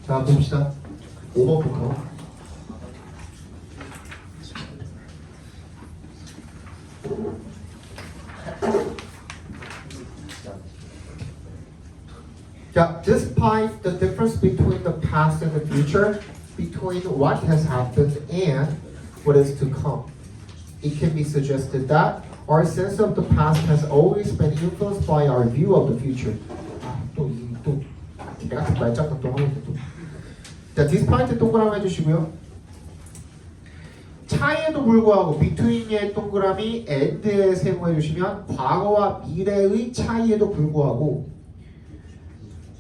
자, 봅시다. 5번부터. 자, despite the difference between the past and the future, between what has happened and what is to come, it can be suggested that our sense of the past has always been influenced by our view of the future. 또 내가 말장난 또 하는데 또. 자, despite 동그라미 해주시고요. 차이에도 불구하고 between의 동그라미 and에 세모해 주시면 과거와 미래의 차이에도 불구하고,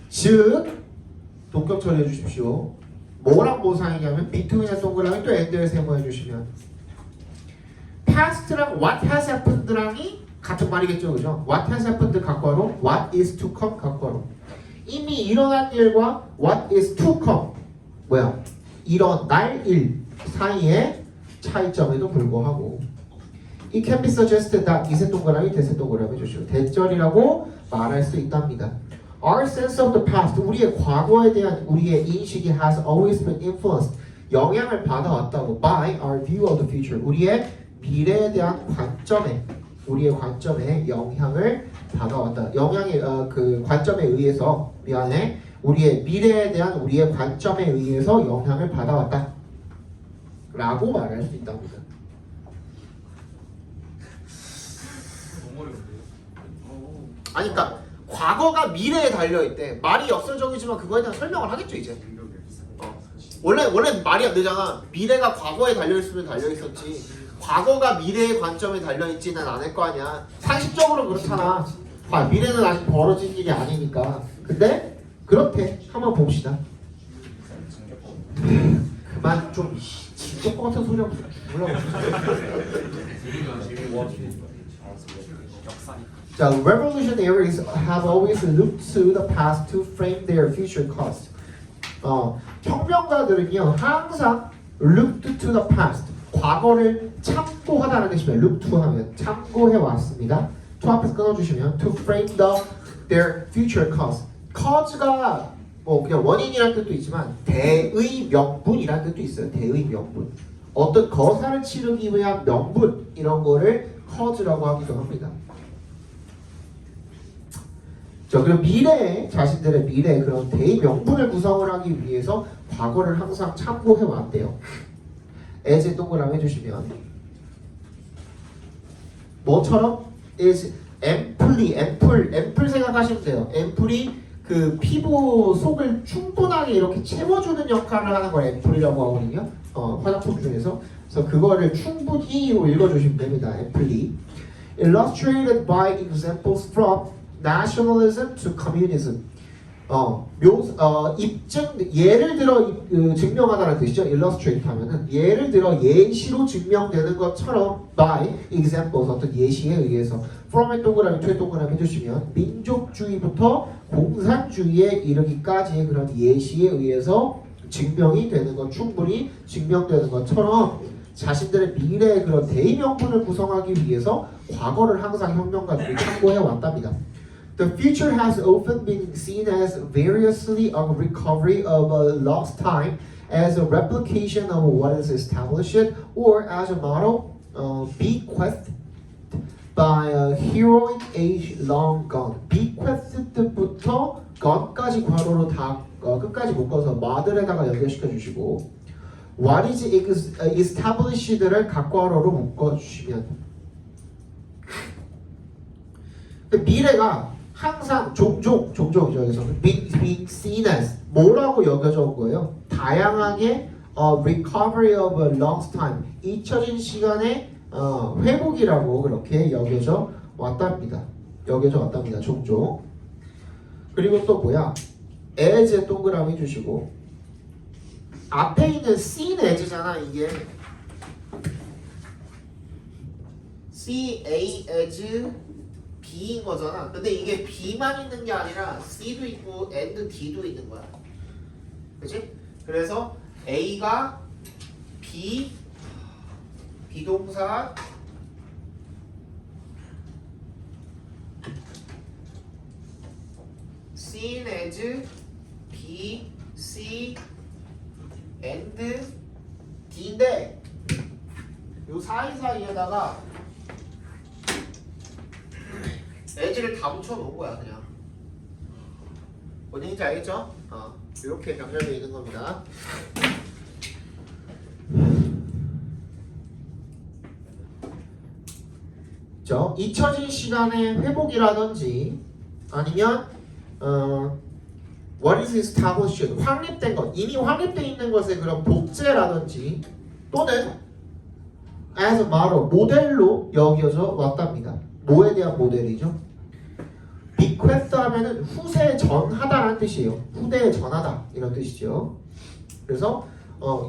즉 동격 처리해 주십시오. 뭐랑 뭐 사이냐면 between의 동그라미 또 and를 세모해 주시면 past랑 what has happened랑이 같은 말이겠죠, 그죠? what has happened 각과로, what is to come 각과로. 이미 일어난 일과 what is to come, 뭐야? 일어날 일 사이의 차이점에도 불구하고, it can be suggested that 이세 동그라미 대세 동그라미 해주시고 대절이라고 말할 수 있답니다. Our sense of the past, 우리의 과거에 대한 우리의 인식이 has always been influenced, 영향을 받아왔다고 by our view of the future, 우리의 미래에 대한 관점에, 우리의 관점에 영향을 받아왔다. 영향의 그 관점에 의해서, 미안해, 우리의 미래에 대한 우리의 관점에 의해서 영향을 받아왔다 라고 말할 수 있답니다. 아니, 그러니까 과거가 미래에 달려있대. 말이 역설적이지만 그거에 대한 설명을 하겠죠 이제. 원래 말이 안 되잖아. 미래가 과거에 달려있으면 달려있었지, 과거가 미래의 관점에 달려있지는 않을 거 아니야. 상식적으로 그렇잖아. 미래는 아직 벌어진 일이 아니니까. 근데 그렇대. 한번 봅시다. 그만 좀 진짜 같은 소리 하고 죽으려고. 자, revolutionaries have always looked to the past to frame their future cause. 혁명가들은요 항상 looked to the past, 과거를 참고하다는 뜻이면 look to 하면 참고해 왔습니다. to 앞에서 끊어주시면 to frame their future cause. cause가 뭐 그냥 원인이라는 뜻도 있지만 대의 명분이라는 뜻도 있어요. 대의 명분. 어떤 거사를 치르기 위한 명분, 이런 거를 cause라고 하기도 합니다. 자, 그리고 미래에, 자신들의 미래에 그런 대의 명분을 구성을 하기 위해서 과거를 항상 참고해 왔대요. as에 동그라미 해주시면 뭐처럼? is 앰플 생각하시면 돼요. 앰플이 그 피부 속을 충분하게 이렇게 채워주는 역할을 하는 걸 앰플이라고 하거든요. 화장품 중에서. 그래서 그거를 충분히로 읽어주시면 됩니다. 앰플이. Illustrated by examples from nationalism to communism. 예를 들어 증명하다는 뜻이죠. illustrate 하면은 예를 들어 예시로 증명되는 것처럼 by examples, 어떤 예시에 의해서 from의 동그라미, to의 동그라미 해주시면 민족주의부터 공산주의에 이르기까지의 그런 예시에 의해서 증명이 되는 것, 충분히 증명되는 것처럼 자신들의 미래의 그런 대의명분을 구성하기 위해서 과거를 항상 혁명가들이 참고해 왔답니다. The future has often been seen as variously a recovery of a lost time, as a replication of what is established, or as a model bequeathed by a heroic age long gone. bequeathed부터 gone까지 괄호로 다 끝까지 묶어서 mother에다가 연결시켜 주시고, what is established를 각괄호로 묶어주시면, 미래가 항상 종종이죠. 그래서 being seen as 뭐라고 여겨져 온 거예요? 다양하게 recovery of a lost time, 잊혀진 시간의 회복이라고 그렇게 여겨져 왔답니다. 종종. 그리고 또 뭐야? as 동그라미 주시고, 앞에 있는 seen as잖아. 이게 see as B인 거잖아. 근데 이게 B만 있는 게 아니라 C도 있고 and D도 있는 거야. 그치? 그래서 A가 비동사 seen as B C and D인데 요 사이사이에다가 에지를 다 붙여놓은 거야 그냥. 뭔 얘기인지 알겠죠? 이렇게 연결되어 있는 겁니다. 잊혀진 시간의 회복이라든지 아니면 what is established 확립된 것, 이미 확립되어 있는 것의 그런 복제라든지 또는 as a model 모델로 여겨져 왔답니다. 뭐에 대한 모델이죠? bequest 하면은 후세에 전하다라는 뜻이에요. 후대에 전하다 이런 뜻이죠. 그래서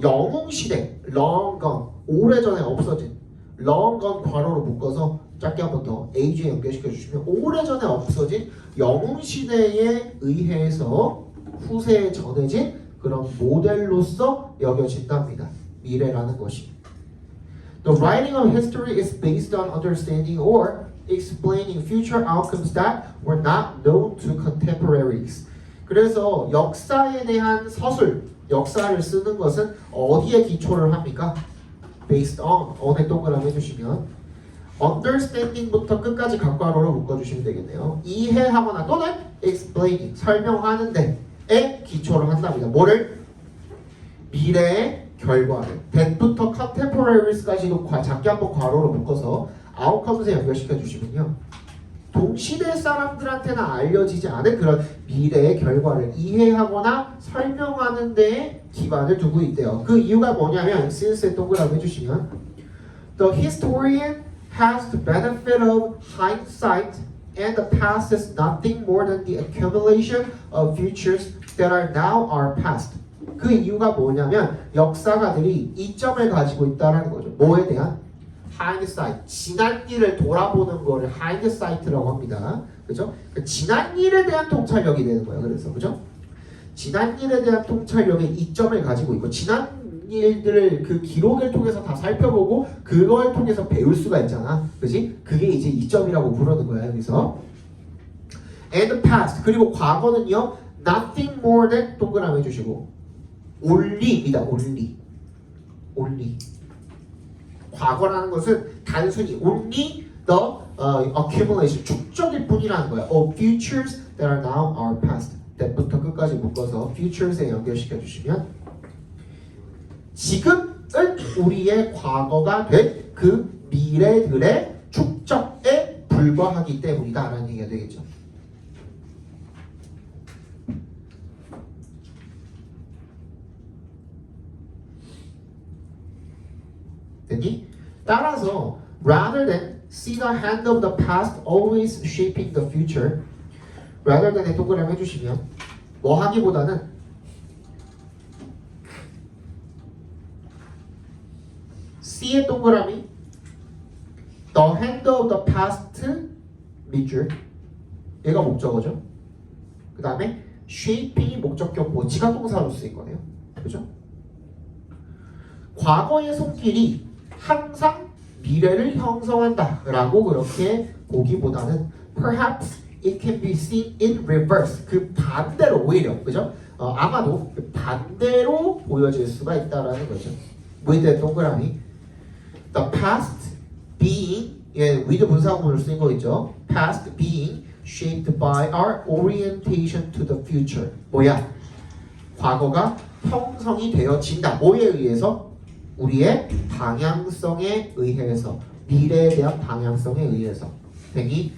영웅 시대 long gone 오래전에 없어진 long gone 괄호로 묶어서 짧게 한 번 더 age에 연결시켜 주시면 오래전에 없어진 영웅 시대에 의해서 후세에 전해진 그런 모델로서 여겨진답니다. 미래라는 것이. The writing of history is based on understanding or explaining future outcomes that were not known to contemporaries. 그래서 역사에 대한 서술, 역사를 쓰는 것은 어디에 기초를 합니까? Based on, on에 동그라미 해주시면 understanding부터 끝까지 각괄호로 묶어주시면 되겠네요. 이해하거나 또는 explaining, 설명하는 데에 기초를 한답니다. 뭐를? 미래의 결과를. that부터 contemporaries까지도 작게 한번 괄호로 묶어서 outcomes에 연결시켜 주시면요. 동시대 사람들한테는 알려지지 않은 그런 미래의 결과를 이해하거나 설명하는 데에 기반을 두고 있대요. 그 이유가 뭐냐면 since에 동그라미 해주시면 The historian has the benefit of hindsight and the past is nothing more than the accumulation of futures that are now our past. 그 이유가 뭐냐면 역사가들이 이점을 가지고 있다는 거죠. 뭐에 대한? hindsight, 지난 일을 돌아보는 거를 hindsight라고 합니다. 그죠? 지난 일에 대한 통찰력이 되는 거예요. 그래서 그죠? 지난 일에 대한 통찰력의 이점을 가지고 있고 지난 일들을 그 기록을 통해서 다 살펴보고 그걸 통해서 배울 수가 있잖아. 그지? 그게 이제 이점이라고 부르는 거야. 여기서 and the past 그리고 과거는요 nothing more than 동그라미 해주시고 only입니다. only 과거라는 것은 단순히 only the accumulation 축적일 뿐이라는 거야. of futures that are now our past. that부터 끝까지 묶어서 futures에 연결시켜 주시면 지금은 우리의 과거가 된 그 미래들의 축적에 불과하기 때문이다 라는 얘기가 되겠죠. 됐니? 따라서 rather than see the hand of the past always shaping the future rather than에 동그라미 해주시면 뭐 하기보다는 C의 동그라미 the hand of the past 밑줄 얘가 목적어죠. 그 다음에 shaping이 목적격 뭐 지각동사로 쓰인 거네요. 그죠? 과거의 손길이 항상 미래를 형성한다 라고 그렇게 보기보다는 perhaps it can be seen in reverse 그 반대로 오히려 그죠? 아마도 그 반대로 보여질 수가 있다라는 거죠. with 동그라미 the past being with 분사구문을 쓰인 거 있죠. past being shaped by our orientation to the future 뭐야? 과거가 형성이 되어진다. 뭐에 의해서? 우리의 방향성에 의해서 미래에 대한 방향성에 의해서 되니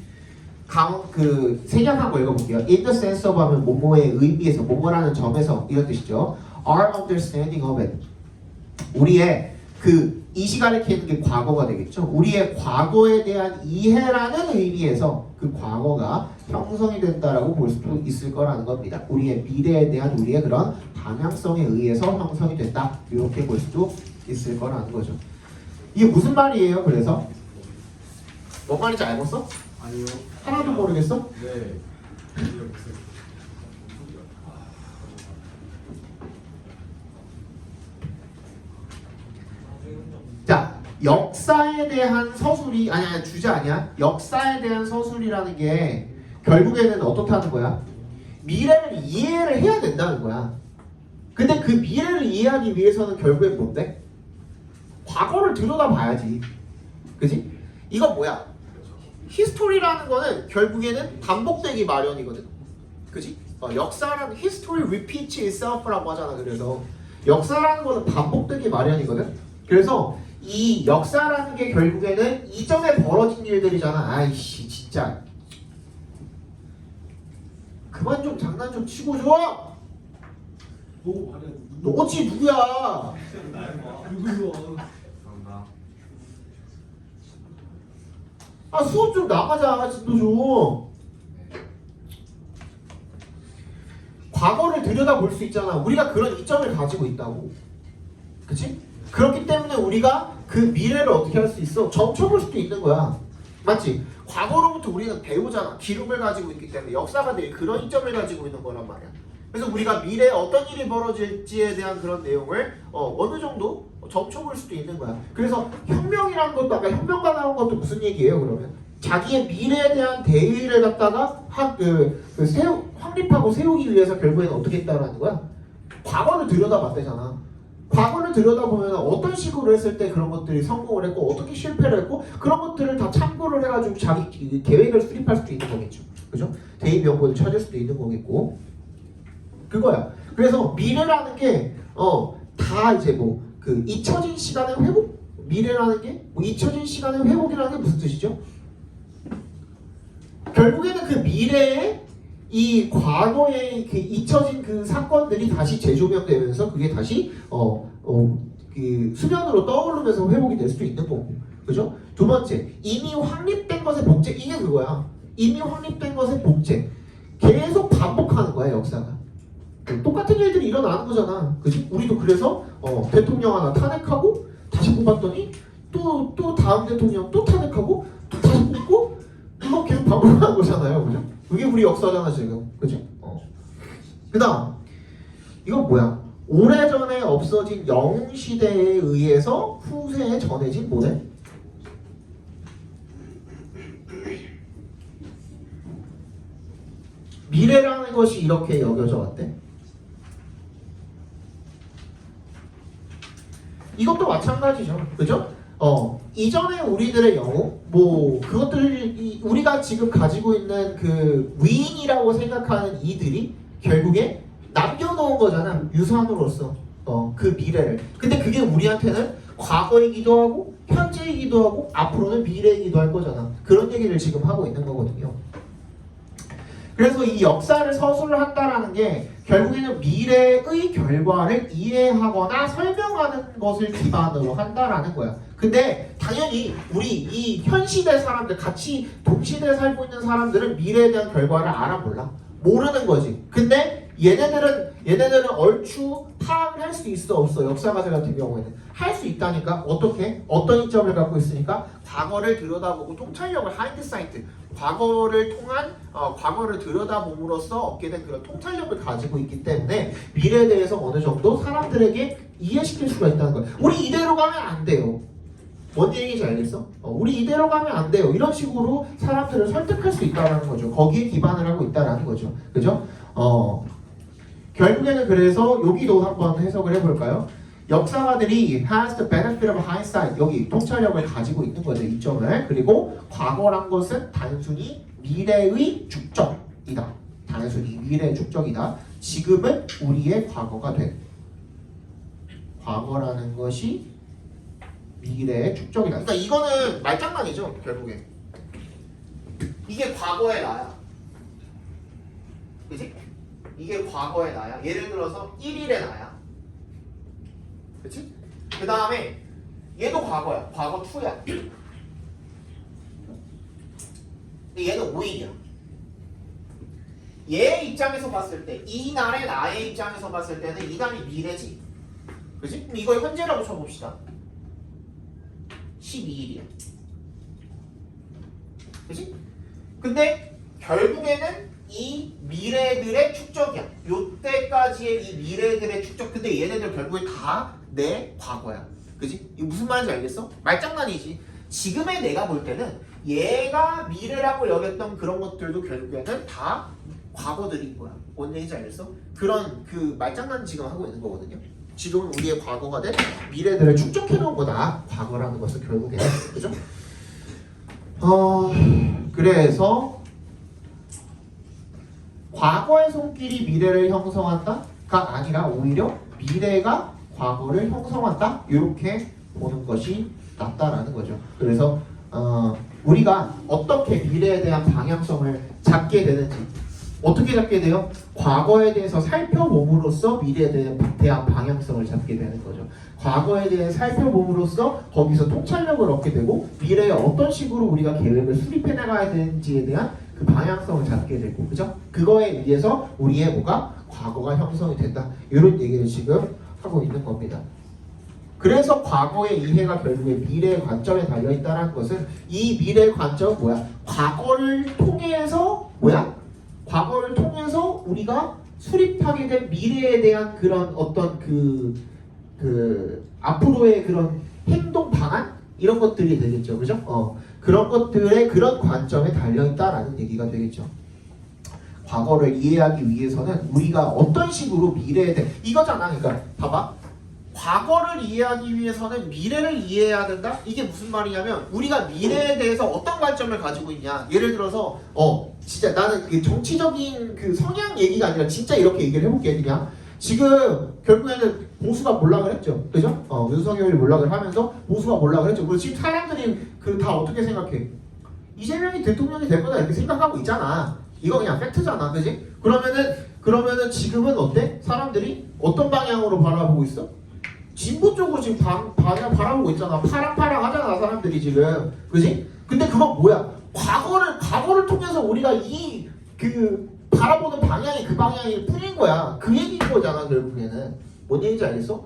그 생략한 거 읽어볼게요. In the sense of 하면 뭐뭐의 의미에서 뭐뭐라는 점에서 이런 뜻이죠. Our understanding of it 우리의 그 이 시간에 키는 게 과거가 되겠죠. 우리의 과거에 대한 이해라는 의미에서 그 과거가 형성이 된다라고 볼 수도 있을 거라는 겁니다. 우리의 미래에 대한 우리의 그런 방향성에 의해서 형성이 된다 이렇게 볼 수도 있을 거라는 거죠. 이게 무슨 말이에요? 그래서 뭔 말인지 알겠어? 아니요. 하나도 모르겠어? 네. 자, 역사에 대한 서술이 아니야 주제 아니야. 역사에 대한 서술이라는 게 결국에는 어떻다는 거야? 미래를 이해를 해야 된다는 거야. 근데 그 미래를 이해하기 위해서는 결국엔 뭔데? 과거를 들여다봐야지. 그지? 이건 뭐야? 히스토리라는 거는 결국에는 반복되기 마련이거든. 그지? 역사라는 history repeats itself라고 하잖아. 그래서 역사라는 거는 반복되기 마련이거든. 그래서 이 역사라는 게 결국에는 이전에 벌어진 일들이잖아. 아이씨 진짜 그만 좀 장난 좀 치고 줘. 보고 말해. 너지 누구야? 누구요? 아 수업 좀 나가자. 진도 좀. 과거를 들여다볼 수 있잖아. 우리가 그런 이점을 가지고 있다고. 그치? 그렇기 때문에 우리가 그 미래를 어떻게 할 수 있어? 점쳐볼 수도 있는 거야. 맞지? 과거로부터 우리는 배우잖아. 기록을 가지고 있기 때문에 역사가 늘 그런 이점을 가지고 있는 거란 말이야. 그래서 우리가 미래에 어떤 일이 벌어질지에 대한 그런 내용을 어느 정도 점쳐볼 수도 있는 거야. 그래서 혁명이라는 것도 아까 혁명가 나온 것도 무슨 얘기예요? 그러면 자기의 미래에 대한 대의를 갖다가 확립하고 세우기 위해서 결국에는 어떻게 했다라는 거야? 과거를 들여다봤대잖아. 과거를 들여다보면 어떤 식으로 했을 때 그런 것들이 성공을 했고 어떻게 실패를 했고 그런 것들을 다 참고를 해가지고 자기 계획을 수립할 수도 있는 거겠죠. 그죠? 대의 명분을 찾을 수도 있는 거겠고 그거야. 그래서 미래라는 게 다 이제 뭐 그 잊혀진 시간의 회복? 미래라는 게 뭐 잊혀진 시간의 회복이라는 게 무슨 뜻이죠? 결국에는 그 미래에 이 과거에 그 잊혀진 그 사건들이 다시 재조명되면서 그게 다시 그 수면으로 떠오르면서 회복이 될 수도 있는 거고, 그죠? 두 번째, 이미 확립된 것의 복제. 이게 그거야. 이미 확립된 것의 복제. 계속 반복하는 거야 역사가. 똑같은 일들이 일어나는 거잖아, 그지? 우리도 그래서 대통령 하나 탄핵하고 다시 뽑았더니 또 다음 대통령 또 탄핵하고 또 다시 뽑고 이거 계속 반복하는 거잖아요, 그죠? 그게 우리 역사잖아 지금, 그지? 그다음 이건 뭐야? 오래전에 없어진 영웅 시대에 의해서 후세에 전해진 뭐래? 미래라는 것이 이렇게 여겨져 왔대. 이것도 마찬가지죠, 그죠? 이전에 우리들의 영웅, 뭐 그것들 우리가 지금 가지고 있는 그 위인이라고 생각하는 이들이 결국에 남겨놓은 거잖아, 유산으로서 그 미래를. 근데 그게 우리한테는 과거이기도 하고 현재이기도 하고 앞으로는 미래이기도 할 거잖아. 그런 얘기를 지금 하고 있는 거거든요. 그래서 이 역사를 서술을 한다라는 게 결국에는 미래의 결과를 이해하거나 설명하는 것을 기반으로 한다라는 거야. 근데 당연히 우리 이 현 시대 사람들, 같이 동시대에 살고 있는 사람들은 미래에 대한 결과를 알아 몰라? 모르는 거지. 근데 얘네들은 얼추 파악을 할 수 있어 없어? 역사가들 같은 경우에는 할 수 있다니까. 어떻게? 어떤 이점을 갖고 있으니까 과거를 들여다보고 통찰력을, 하인드사이트, 과거를 들여다봄으로써 얻게 된 그런 통찰력을 가지고 있기 때문에 미래에 대해서 어느 정도 사람들에게 이해시킬 수가 있다는 거야. 우리 이대로 가면 안 돼요. 뭔 얘기인지 알겠어? 우리 이대로 가면 안 돼요. 이런 식으로 사람들을 설득할 수 있다는 거죠. 거기에 기반을 하고 있다는 거죠. 그죠? 결국에는 그래서 여기도 한번 해석을 해볼까요? 역사가들이 has the benefit of hindsight, 여기 통찰력을 가지고 있는 거죠, 이점을. 그리고 과거란 것은 단순히 미래의 축적이다. 단순히 미래의 축적이다. 지금은 우리의 과거가 돼. 과거라는 것이 미래의 축적이다. 그러니까 이거는 말장난이죠, 결국에. 이게 과거의 나야. 그치? 이게 과거의 나야. 예를 들어서 1일의 나야. 그치? 그 다음에 얘도 과거야. 과거 2야. 근데 얘는 5일이야. 얘의 입장에서 봤을 때, 이 날의 나의 입장에서 봤을 때는 이 날이 미래지. 그치? 그럼 이걸 현재라고 쳐봅시다. 12일이야. 그치? 근데 결국에는 이 미래들의 축적이야. 요때까지의 이 미래들의 축적. 근데 얘네들 결국에 다 내 과거야. 그지? 이거 무슨 말인지 알겠어? 말장난이지. 지금의 내가 볼 때는 얘가 미래라고 여겼던 그런 것들도 결국에는 다 과거들인 거야. 뭔 얘기인지 알겠어? 그런 그 말장난 지금 하고 있는 거거든요. 지금은 우리의 과거가 된 미래들을 축적해 놓은 거다. 과거라는 것은 결국에 그죠? 그래서 과거의 손길이 미래를 형성한다가 아니라 오히려 미래가 과거를 형성한다. 이렇게 보는 것이 낫다라는 거죠. 그래서 우리가 어떻게 미래에 대한 방향성을 잡게 되는지 어떻게 잡게 돼요? 과거에 대해서 살펴봄으로써 미래에 대한 방향성을 잡게 되는 거죠. 과거에 대해 살펴봄으로써 거기서 통찰력을 얻게 되고 미래에 어떤 식으로 우리가 계획을 수립해 나가야 되는지에 대한 그 방향성을 잡게 되고 그죠? 그거에 의해서 우리의 뭐가 과거가 형성이 된다. 이런 얘기를 지금 하고 있는 겁니다. 그래서 과거의 이해가 결국에 미래의 관점에 달려있다는 것은 이 미래의 관점은 뭐야? 과거를 통해서 뭐야? 과거를 통해서 우리가 수립하게 된 미래에 대한 그런 어떤 그 앞으로의 그런 행동 방안 이런 것들이 되겠죠, 그죠? 그런 것들의 그런 관점에 달려있다라는 얘기가 되겠죠. 과거를 이해하기 위해서는 우리가 어떤 식으로 미래에 대해 이거잖아, 그러니까 봐봐. 과거를 이해하기 위해서는 미래를 이해해야 된다? 이게 무슨 말이냐면 우리가 미래에 대해서 어떤 관점을 가지고 있냐. 예를 들어서 진짜 나는 그 정치적인 그 성향 얘기가 아니라 진짜 이렇게 얘기를 해볼게. 그냥 지금 결국에는 보수가 몰락을 했죠, 그죠? 윤석열이 몰락을 하면서 보수가 몰락을 했죠. 그리고 지금 사람들이 그 다 어떻게 생각해? 이재명이 대통령이 될 거다 이렇게 생각하고 있잖아. 이거 그냥 팩트잖아, 그지? 그러면은 지금은 어때? 사람들이 어떤 방향으로 바라보고 있어? 진보 쪽으로 지금 바라보고 있잖아. 파랑파랑 하잖아 사람들이 지금, 그지? 근데 그건 뭐야? 과거를 통해서 우리가 바라보는 방향이 그 방향일 뿐인 거야. 그 얘기인 거잖아 결국에는. 뭔 얘기인지 알겠어?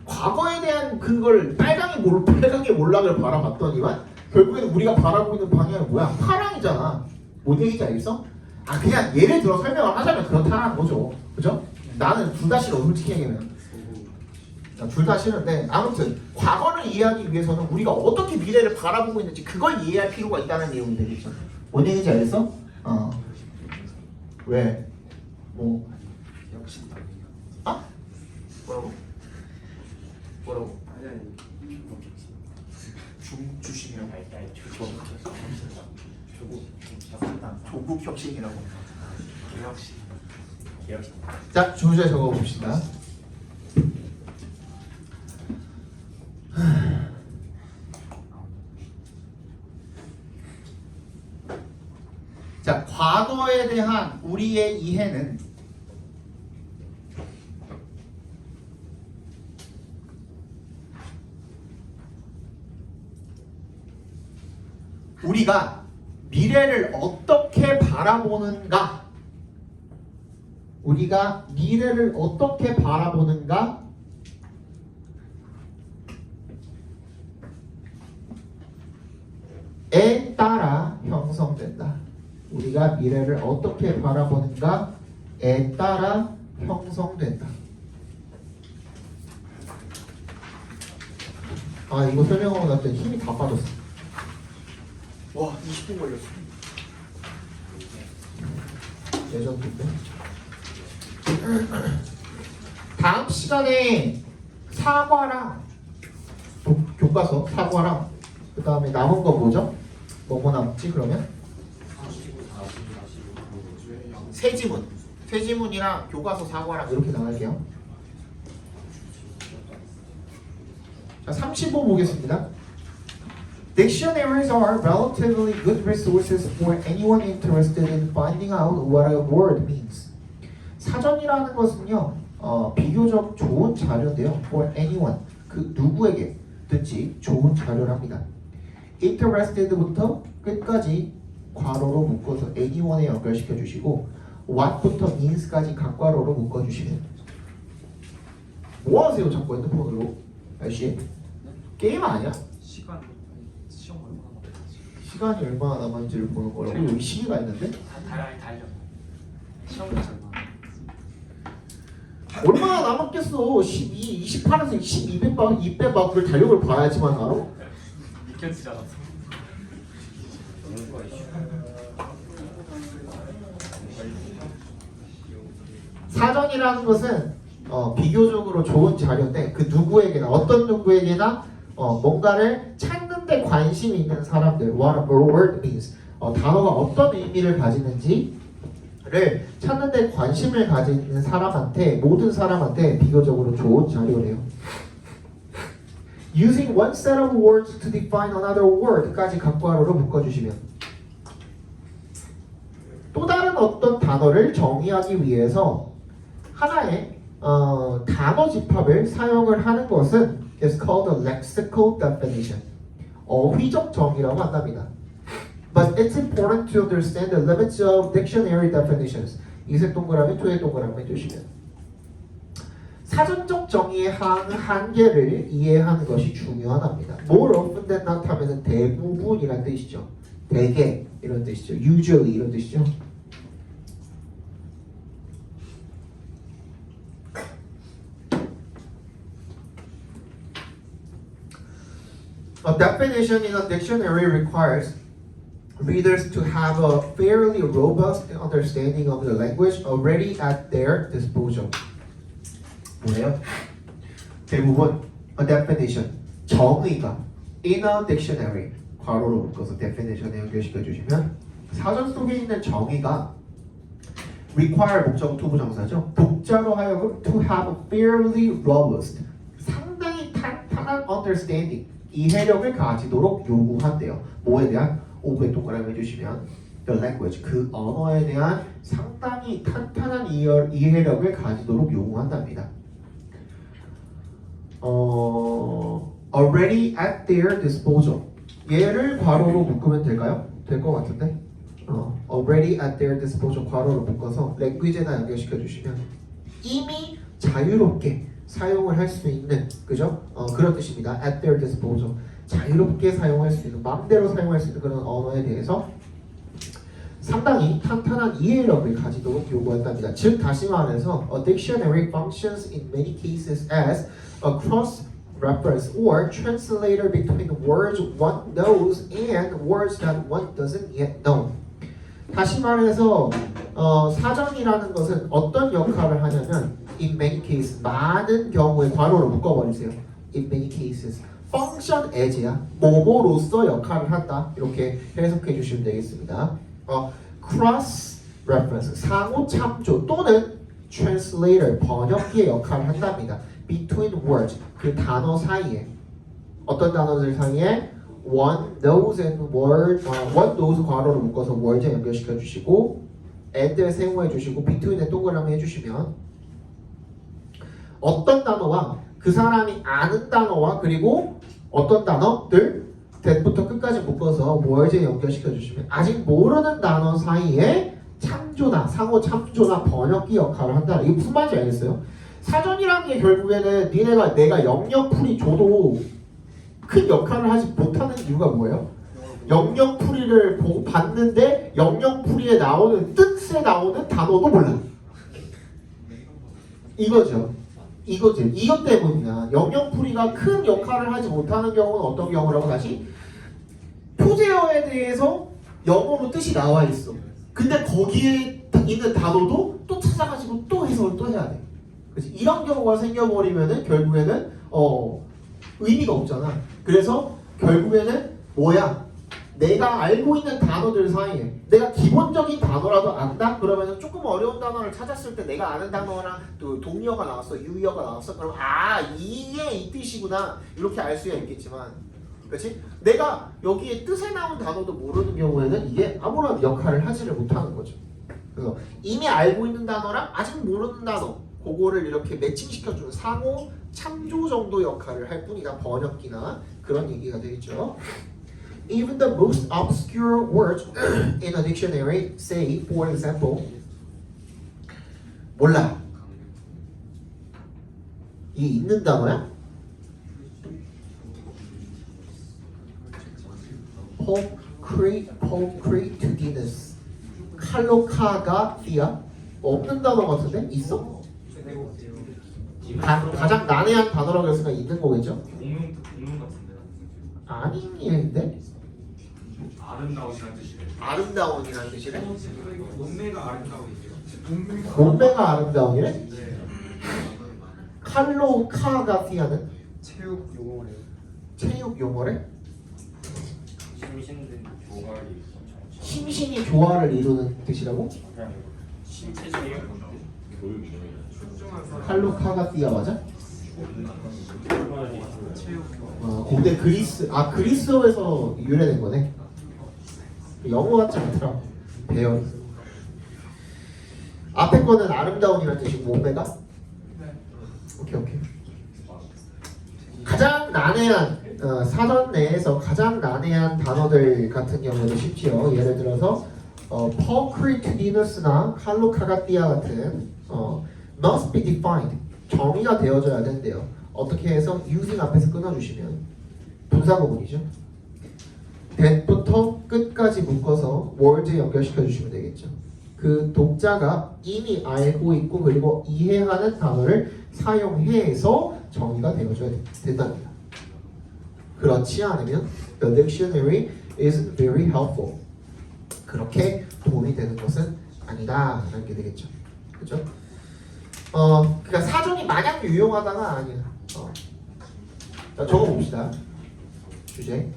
과거에 대한 그걸 빨강의 몰락을 바라봤더니만 결국에는 우리가 바라보고 있는 방향은 뭐야? 파랑이잖아. 뭔 얘기인지 알겠어? 그냥 예를 들어 설명을 하자면 그렇다는 거죠, 그죠? 나는 둘 다 싫어, 솔직히 얘기하면. 둘 다 싫은데 아무튼 과거를 이해하기 위해서는 우리가 어떻게 미래를 바라보고 있는지 그걸 이해할 필요가 있다는 내용이 되겠죠. 뭔 얘기인지 알겠어? 왜? 뭐? 역시 뭐라고? 아니 주시면 조국 혁신이라고. 개혁신. 자, 주제 적어봅시다. 자, 과거에 대한 우리의 이해는 우리가 미래를 어떻게 바라보는가, 우리가 미래를 어떻게 바라보는가 에 따라 형성된다. 우리가 미래를 어떻게 바라보는가에 따라 형성된다. 이거 설명하고 났더니 힘이 다 빠졌어. 와, 20분 걸렸어. 레전드인데. 다음 시간에 사과랑 교과서 사과랑 그 다음에 남은 거 뭐죠? 뭐뭐 남지 그러면? 세지문이랑 교과서 사과랑 이렇게 나갈게요. 자, 35 보겠습니다. Dictionaries are relatively good resources for anyone interested in finding out what a word means. 사전이라는 것은요, 비교적 좋은 자료인데요. For anyone, 그 누구에게든지 좋은 자료랍니다. Interested부터 끝까지 괄호로 묶어서 anyone에 연결시켜 주시고 what부터 means까지 각괄호로 묶어 주시면. 뭐 하세요 자꾸 핸드폰으로? 날씨? 게임 아니야? 시험 얼마나 시간이 얼마나 남았는지를 보는 거라고. 여기 시계가 있는데? 달려. 시험 얼마? 얼마나 남았겠어. 12, 28에서 1200박, 200박을 달력을 봐야지만 알아? 믿겨지잖아. 사전이라는 것은 비교적으로 좋은 자료인데 그 누구에게나 어떤 누구에게나 뭔가를 찾는 데 관심이 있는 사람들 what a word means 단어가 어떤 의미를 가지는지를 찾는 데 관심을 가지는 사람한테 모든 사람한테 비교적으로 좋은 자료래요. Using one set of words to define another word까지 각괄호로 묶어주시면 또 다른 어떤 단어를 정의하기 위해서 하나의 단어 집합을 사용을 하는 것은 is called a lexical definition. 어휘적 정의라고 한답니다. But it's important to understand the limits of dictionary definitions. 이색 동그라미, 토의 동그라미 해주시면 사전적 정의의 한계를 이해하는 것이 중요하답니다. More often than not 하면은 대부분이란 뜻이죠. 대개 이런 뜻이죠. Usually 이런 뜻이죠. A definition in a dictionary requires readers to have a fairly robust understanding of the language already at their disposal. 뭐예요? 대부분 a definition 정의가 in a dictionary 괄호로 묶어서 definition에 연결시켜 주시면 사전 속에 있는 정의가 require 목적 투부정사죠. 독자로 하여금 to have a fairly robust 상당히 탄탄한 understanding 이해력을 가지도록 요구한대요. 뭐에 대한? 오브에 동그라미 해주시면 the language 그 언어에 대한 상당히 탄탄한 이해력을 가지도록 요구한답니다. already at their disposal 얘를 괄호로 묶으면 될까요? 될 것 같은데 already at their disposal 괄호로 묶어서 language에다 연결시켜 주시면 이미 자유롭게 사용을 할 수 있는 그죠? 그런 뜻입니다. at their disposal 자유롭게 사용할 수 있는 마음대로 사용할 수 있는 그런 언어에 대해서 상당히 탄탄한 이해력을 가지도록 요구한답니다. 즉 다시 말해서 a dictionary functions in many cases as a cross-reference or translator between words one knows and words that one doesn't yet know. 다시 말해서 사전이라는 것은 어떤 역할을 하냐면 in many cases 많은 경우에 괄호로 묶어버리세요. in many cases function as야 뭐뭐로서 역할을 한다 이렇게 해석해 주시면 되겠습니다. cross reference 상호 참조 또는 translator 번역기의 역할을 한답니다. between words 그 단어 사이에 어떤 단어들 사이에 one knows and word one knows 괄호로 묶어서 words에 연결시켜 주시고 and를 세모해 주시고 between에 동그라미 해주시면 어떤 단어와 그 사람이 아는 단어와 그리고 어떤 단어들 that부터 끝까지 묶어서 words에 연결시켜 주시면 아직 모르는 단어 사이에 참조나 상호 참조나 번역기 역할을 한다. 이게 무슨 말인지 알겠어요? 사전이라는 게 결국에는 내가 영역풀이 줘도 큰 역할을 하지 못하는 이유가 뭐예요? 영역풀이를 보고 봤는데 영역풀이에 나오는 뜻에 나오는 단어도 몰라. 이거죠. 이거지. 이것 때문이야. 영역풀이가 큰 역할을 하지 못하는 경우는 어떤 경우라고 다시? 표제어에 대해서 영어로 뜻이 나와 있어. 근데 거기에 있는 단어도 또 찾아가지고 또 해석을 또 해야 돼. 그치? 이런 경우가 생겨버리면은 결국에는 의미가 없잖아. 그래서 결국에는 뭐야? 내가 알고 있는 단어들 사이에 내가 기본적인 단어라도 안다? 그러면 조금 어려운 단어를 찾았을 때 내가 아는 단어랑 또 동의어가 나왔어, 유의어가 나왔어. 그럼 이게 이 뜻이구나 이렇게 알 수가 있겠지만 그렇지? 내가 여기에 뜻에 나온 단어도 모르는 경우에는 이게 아무런 역할을 하지를 못하는 거죠. 그래서 이미 알고 있는 단어랑 아직 모르는 단어 그거를 이렇게 매칭시켜주는 상호 참조 정도 역할을 할 뿐이다. 번역기나 그런 얘기가 되겠죠. Even the most obscure words in a dictionary, say, for example, 몰라. 이게 있는 단어야? pulchritudinous, 칼로카가피아 없는 단어 같은데? 있어? 가장 난해한 단어라고 했으니까 있는 거겠죠? 공룡 같은데. 아닌데? 아름다운이라는 뜻이래. 아름다운이라는 뜻이래? 몸매가 아름다운이죠. 몸매가 아름다운이래? 네. 칼로카가티아는 체육 용어래요. 체육 용어래? 심신된 조각이 심신이 조화를 이루는 뜻이라고? 그냥 신체적인 칼로카가티아 맞아? 체육 고대 그리스어에서 유래된 거네. 영어 같지 않더라. 배열. 앞에 거는 아름다운이라는 뜻이고 몸매가? 오케이. 가장 난해한 사전 내에서 가장 난해한 단어들 같은 경우도 쉽지요. 예를 들어서 퍼크리투디너스나 칼로카가띠아 같은 must be defined 정의가 되어져야 된대요. 어떻게 해서 using 앞에서 끊어주시면 분사구문이죠. that부터 끝까지 묶어서 word에 연결시켜 주시면 되겠죠. 그 독자가 이미 알고 있고 그리고 이해하는 단어를 사용해서 정의가 되어줘야 된답니다. 그렇지 않으면 the dictionary isn't very helpful. 그렇게 도움이 되는 것은 아니다라는 게 되겠죠. 그죠? 그러니까 사전이 마냥 유용하다가 아니야. 자, 적어봅시다. 주제.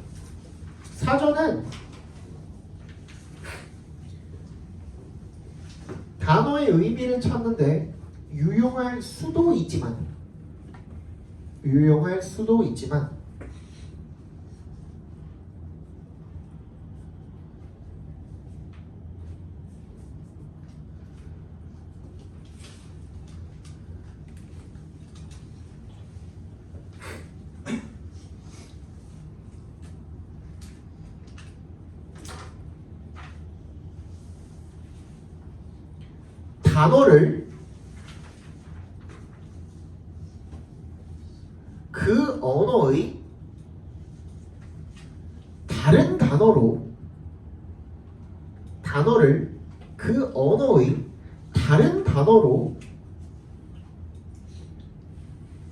사전은 단어의 의미를 찾는데 유용할 수도 있지만 단어를 그 언어의 다른 단어로 단어를 그 언어의 다른 단어로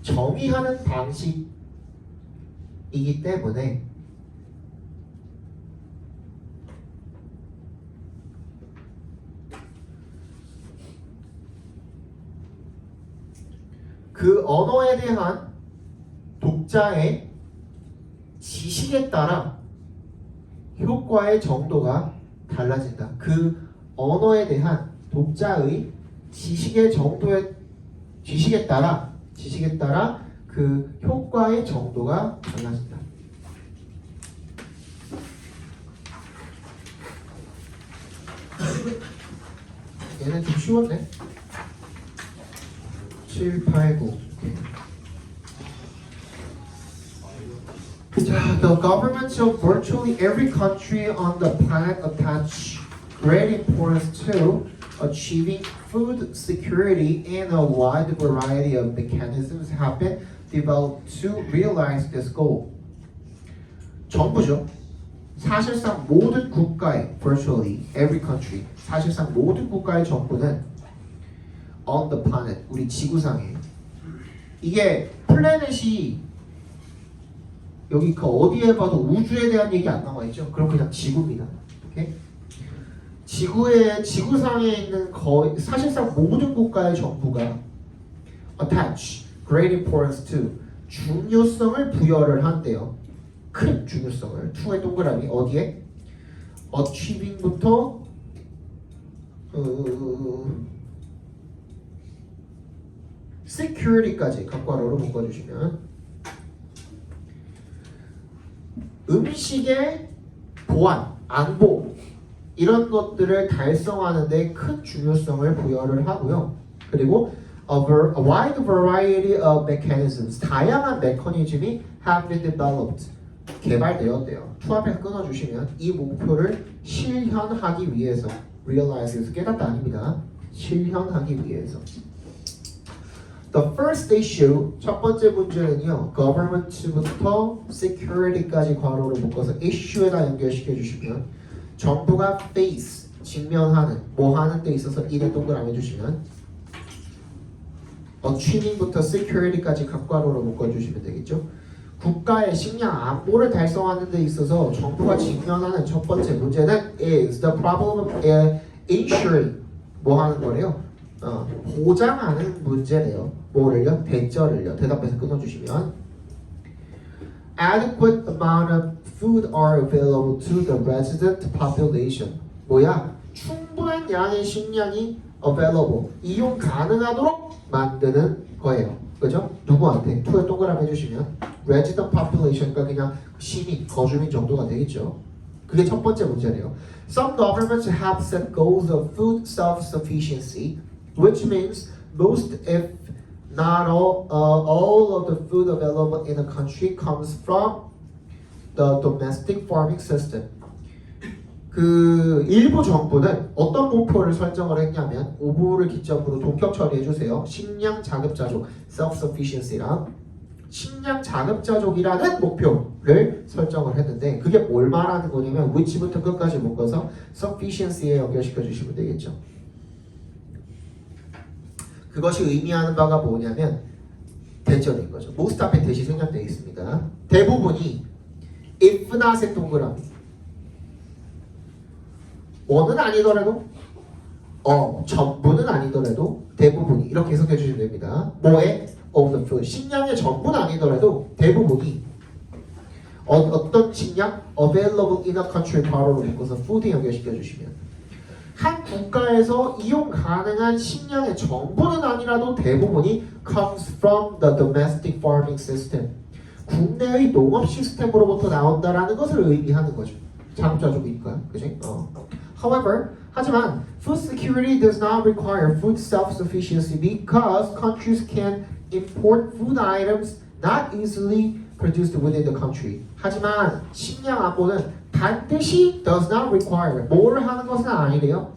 정의하는 방식이기 때문에 그 언어에 대한 독자의 지식에 따라 효과의 정도가 달라진다. 그 언어에 대한 독자의 지식의 지식에 따라 그 효과의 정도가 달라진다. 얘는 좀 쉬웠네. 7, 8, 9. The governments of virtually every country on the planet attach great importance to achieving food security, and a wide variety of mechanisms have been developed to realize this goal. 정부죠. 사실상 모든 국가의 virtually every country, 사실상 모든 국가의 정부는 on the planet, 우리 지구상에 이게 플래닛이 여기 그 어디에 봐도 우주에 대한 얘기 안 나와 있죠. 그럼 그냥 지구입니다. 오케이? 지구상에 있는 거의 사실상 모든 국가의 정부가 attach great importance to 중요성을 부여를 한대요. 큰 중요성을 to의 동그라미 어디에? achieving부터 security까지 각괄호로 묶어주시면 음식의 보안, 안보 이런 것들을 달성하는 데 큰 중요성을 부여를 하고요. 그리고 a wide variety of mechanisms, 다양한 메커니즘이 have been developed, 개발되었대요. 투 앞에서 끊어주시면 이 목표를 실현하기 위해서 realize에서 깨닫다 아닙니다. 실현하기 위해서. The first issue, 첫 번째 문제는요. government부터 security까지 괄호로 묶어서 issue에다 연결시켜 주시면 정부가 face, 직면하는, 뭐 하는 데 있어서 이를 동그라미 해주시면 achieving부터 security까지 각괄호로 묶어주시면 되겠죠. 국가의 식량 안보를 달성하는 데 있어서 정부가 직면하는 첫 번째 문제는 is the problem of ensuring 뭐 하는 거래요? 보장하는 문제래요. 뭐를요? 대절을요. 대답해서 끊어주시면 adequate amount of food are available to the resident population. 뭐야? 충분한 양의 식량이 available, 이용 가능하도록 만드는 거예요. 그죠? 누구한테? to에 동그라미 해주시면 resident population, 그러니까 그냥 시민, 거주민 정도가 되겠죠. 그게 첫 번째 문제래요. Some governments have set goals of food self-sufficiency, which means most, if not all of the food available in a country comes from the domestic farming system. 그 일부 정부는 어떤 목표를 설정을 했냐면 5부를 기점으로 동격 처리해 주세요. 식량 자급자족, self-sufficiency랑 식량 자급자족이라는 목표를 설정을 했는데 그게 뭘 말하는 거냐면 which부터 끝까지 묶어서 sufficiency에 연결시켜 주시면 되겠죠. 그것이 의미하는 바가 뭐냐면 대절인 거죠. most 앞에 대시 생략되어 있습니다. 대부분이 if not의 동그라미, 뭐는 아니더라도 전부는 아니더라도 대부분이 이렇게 해석해 주시면 됩니다. 뭐에? of the food. 식량의 전부는 아니더라도 대부분이 어떤 식량? available in a country 바로로 묶어서 food에 연결시켜 주시면 한 국가에서 이용 가능한 식량의 전부는 아니라도 대부분이 comes from the domestic farming system. 국내의 농업 시스템으로부터 나온다라는 것을 의미하는 거죠. 자급자족이니까, 그지? However, 하지만 food security does not require food self-sufficiency because countries can import food items not easily produced within the country. 하지만 식량 안보는 반드시 does not require 뭘 하는 것은 아니래요.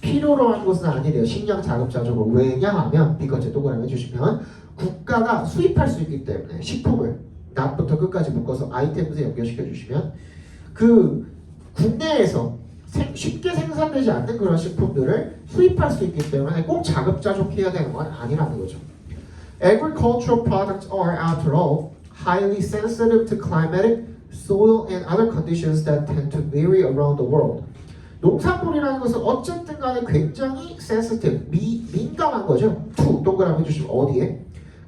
필요로 하는 것은 아니래요. 식량 자급자족을. 왜냐하면 이것을 동그라미 해주시면 국가가 수입할 수 있기 때문에 식품을 not부터 끝까지 묶어서 아이템에 연결시켜 주시면 그 국내에서 쉽게 생산되지 않는 그런 식품들을 수입할 수 있기 때문에 꼭 자급자족해야 되는 건 아니라는 거죠. Agricultural products are, after all, highly sensitive to climatic, soil, and other conditions that tend to vary around the world. 농산물이라는 것은 어쨌든 간에 굉장히 sensitive, 민감한 거죠. to, 동그라미 해주시면 어디에?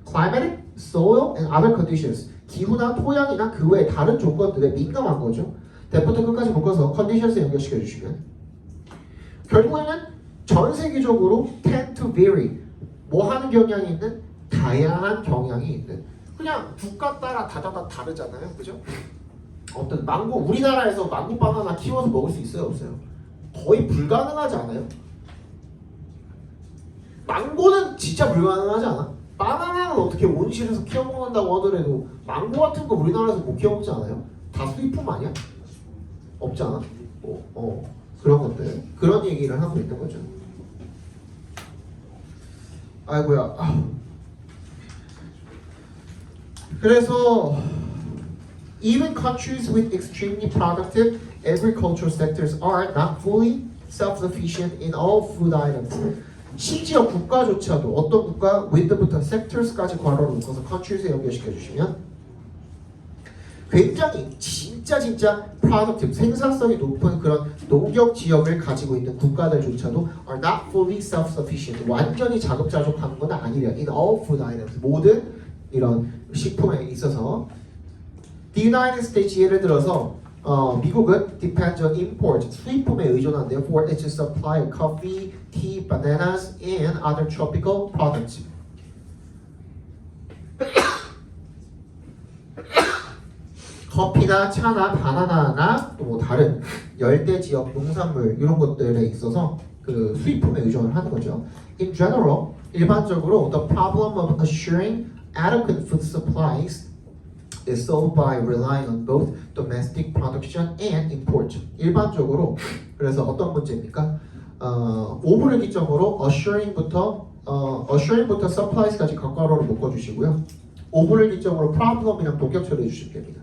Climatic, soil, and other conditions. 기후나 토양이나 그 외의 다른 조건들에 민감한 거죠. 대부터 끝까지 묶어서 conditions에 연결시켜 주시면 결국에는 전 세계적으로 tend to vary. 뭐 하는 경향이 있는? 다양한 경향이 있는. 그냥 국가 따라 다다다 다르잖아요. 그죠? 어떤 망고, 우리나라에서 망고 바나나 키워서 먹을 수 있어요? 없어요? 거의 불가능하지 않아요? 망고는 진짜 불가능하지 않아? 바나나는 어떻게 온실에서 키워 먹는다고 하더라도 망고 같은 거 우리나라에서 못 키워 먹지 않아요? 다 수입품 아니야? 없지 않아? 그런 것들, 그런 얘기를 하고 있는 거죠. 아이고야. 그래서 even countries with extremely productive agricultural sectors are not fully self-sufficient in all food items. 심지어 국가조차도 어떤 국가 with부터 sectors까지 괄호로 묶어서 countries에 연결시켜 주시면 굉장히 진짜 productive, 생산성이 높은 그런 농경 지역을 가지고 있는 국가들조차도 are not fully self-sufficient. 완전히 자급자족한 건 아니래요. in all food items. 모든 이런 식품에 있어서 The United States 예를 들어서 미국은 depends on import, 수입품에 의존한대요. for its supply of coffee, tea, bananas, and other tropical products. 커피나 차나 바나나나 또 뭐 다른 열대 지역 농산물 이런 것들에 있어서 그 수입품에 의존을 하는 거죠. In general, 일반적으로 the problem of assuring adequate food supplies is solved by relying on both domestic production and import. 일반적으로 그래서 어떤 문제입니까? 5부를 기점으로 assuring부터 supplies까지 괄호로 묶어주시고요. 5부를 기점으로 problem이랑 동격 처리해 주시면 됩니다.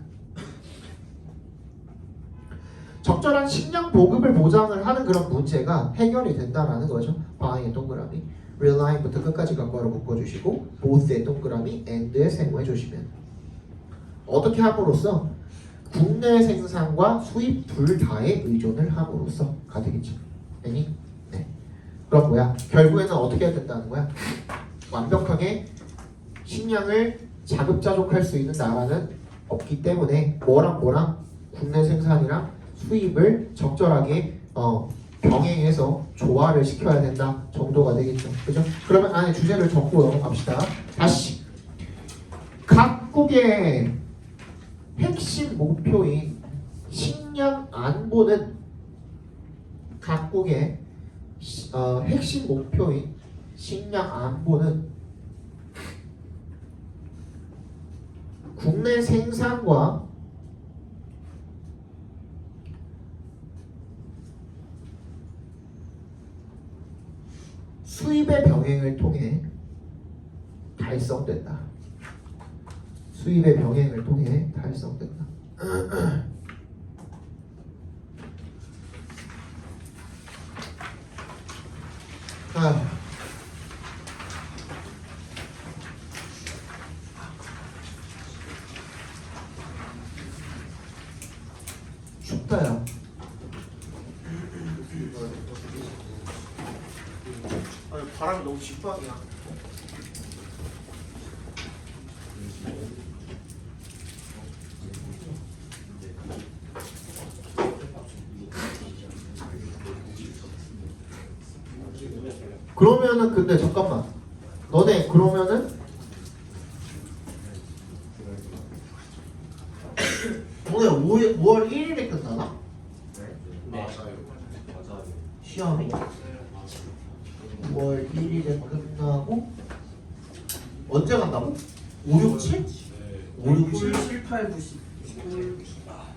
적절한 식량 보급을 보장을 하는 그런 문제가 해결이 된다라는 거죠. by의 동그라미, relying부터 끝까지 괄호로 묶어주시고 both의 동그라미, and에 세모해 주시면 어떻게 함으로써 국내 생산과 수입 둘 다에 의존을 함으로써가 되겠죠. 아니? 네. 그럼 뭐야? 결국에는 어떻게 해야 된다는 거야? 완벽하게 식량을 자급자족할 수 있는 나라는 없기 때문에 뭐랑 국내 생산이랑 수입을 적절하게 병행해서 조화를 시켜야 된다 정도가 되겠죠. 그죠? 그러면 안에 주제를 적고 갑시다. 다시 각국의 핵심 목표인 식량 안보는 각국의 핵심 목표인 식량 안보는 국내 생산과 수입의 병행을 통해 달성된다. 수입의 병행을 통해 달성된다. 춥다야. 바람이 너무 직방이야. 그러면은 근데 잠깐만. 너네 그러면은 너네 5월 1일에 끝나나? 맞아요. 시험이 5월 1일에 끝나고 언제 간다고? 5, 6, 7? 5, 6, 7? 7, 8, 9, 10.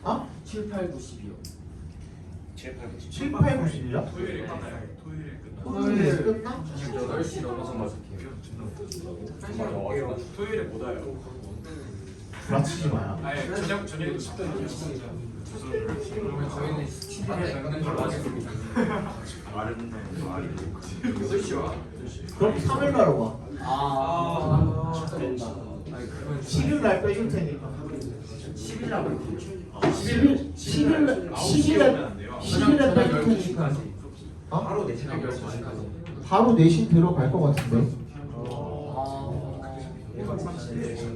어? 7, 8, 9, 10이요. 7, 8, 9, 7, 8, 9, 10이야? 토요일에 끝나요. 토요일에 끝나. 토요일에 끝나? 8시 넘어서 맞을게요. 토요일에 못 와요. 부라치지 마요. 아예 저녁에도 식단이요. 그러면 저희는 7일에 넣는 걸로 하겠습니다. 몇 시요? 그럼 3일날 와. 아, 아니 그러면 7일날 빼줄 테니까 10일 하고 10일에 빼줄 테니까 어? 바로 내 새벽 10시까지. 바로 내신 들어갈 것 같은데.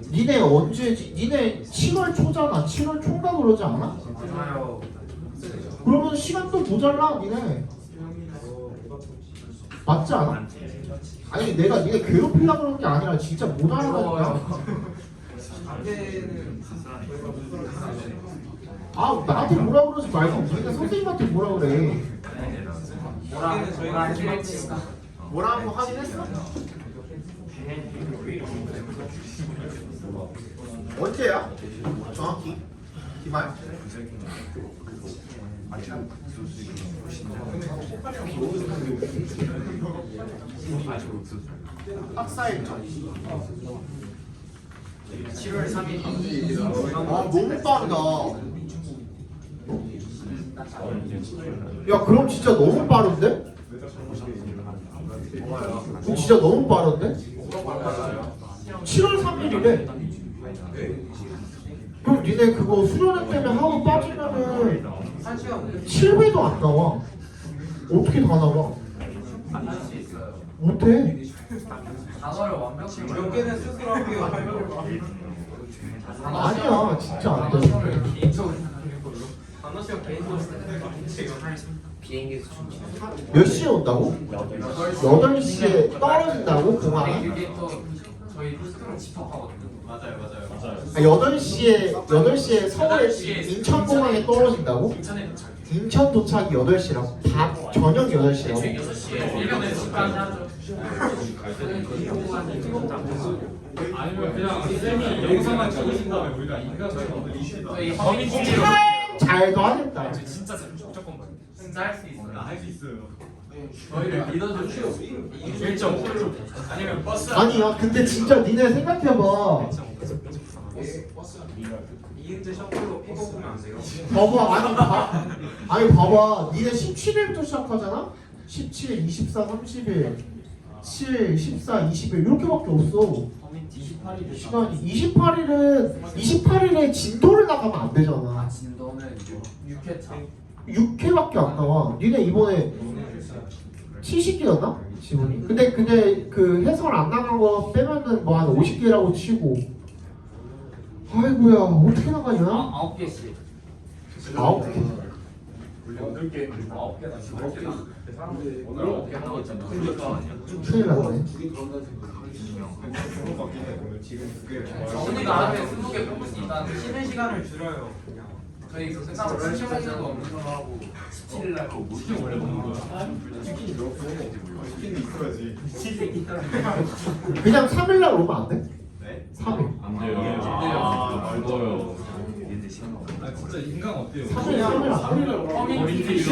니네 언제지? 니네 7월 초잖아. 7월 초인가 그러지 않아? 맞아요. 그러면 시간도 모자라 니네. 맞지 않아? 아니 내가 니네 괴롭히려고 그러는 게 아니라 진짜 모자라니까. 담배는 아 나한테 뭐라 그러지 말고 니네 선생님한테 뭐라 그래. 뭐라고 하긴 했어? 언제야? 정확히? 기말? 학사일 전 7월 3일. 아 너무 빠르다. 야 그럼 진짜 너무 빠른데? 그럼 진짜 너무 빠른데? 7월 3일이래. 그럼 니네 그거 수련회 때문에 하고 빠지면은 7회도 안 나와. 어떻게 다 나와? 할수 있어요. 못해. 단어를 완벽히 몇 개는 스스로 할게요. 아니야 진짜 안 돼. 개인적으로 단어 시험 개인적으로 비행기에서 준비. 몇 시에 온다고? 8시에 떨어진다고 공항에? 이게 또 저희 스스로 집합하거든요. 맞아요. 8시에 서울에 인천공항에 떨어진다고? 인천에 도착. 인천 도착이 8시라고? 저녁 8시라고? 6시에 일본에 집까지 하죠. 아니면 그냥 쌤이 영상만 찍으신 다음에 우리가 저희 범인 주제로 잘도 하겠다. 진짜 무조건 봐요. 진짜 할 수 있어요. 할 수 있어요. 저희를 믿어주세요. 1.5 아니면 버스 아니야 근데 진짜 니네 생각해봐. 이은재 셔플로 픽업 보면 안 돼요? 봐봐 아니 봐봐 니네 17일부터 시작하잖아? 17, 24, 30일 7, 14, 20일 이렇게밖에 없어 28일에 시간이. 28일에 진도를 나가면 안 되잖아. 진도는 6회차. 6회밖에 안 나와. 니네 이번에 70개였나? 지분이. 근데 그 해설 안 나간 거 빼면은 뭐 한 50개라고 치고. 아이고야 어떻게 나가냐? 9개씩. 9개. 8개. 9개다. 오늘 9개 하고 있잖아. 큰일 났네. 정훈이가 하루에 20개 뽑을 수 있다는 쉬는 시간을 줄여요. 저희 그 끝나고 시험하는 거 없는 걸로 하고 17일 날 치킨 원래 먹는 거야. 치킨이 있어야지. 그냥 3일날 오면 안 돼? 네? 3일. 안 돼요. 알고요. 아 진짜 인간 어때요? 3일 안 돼? 커뮤니티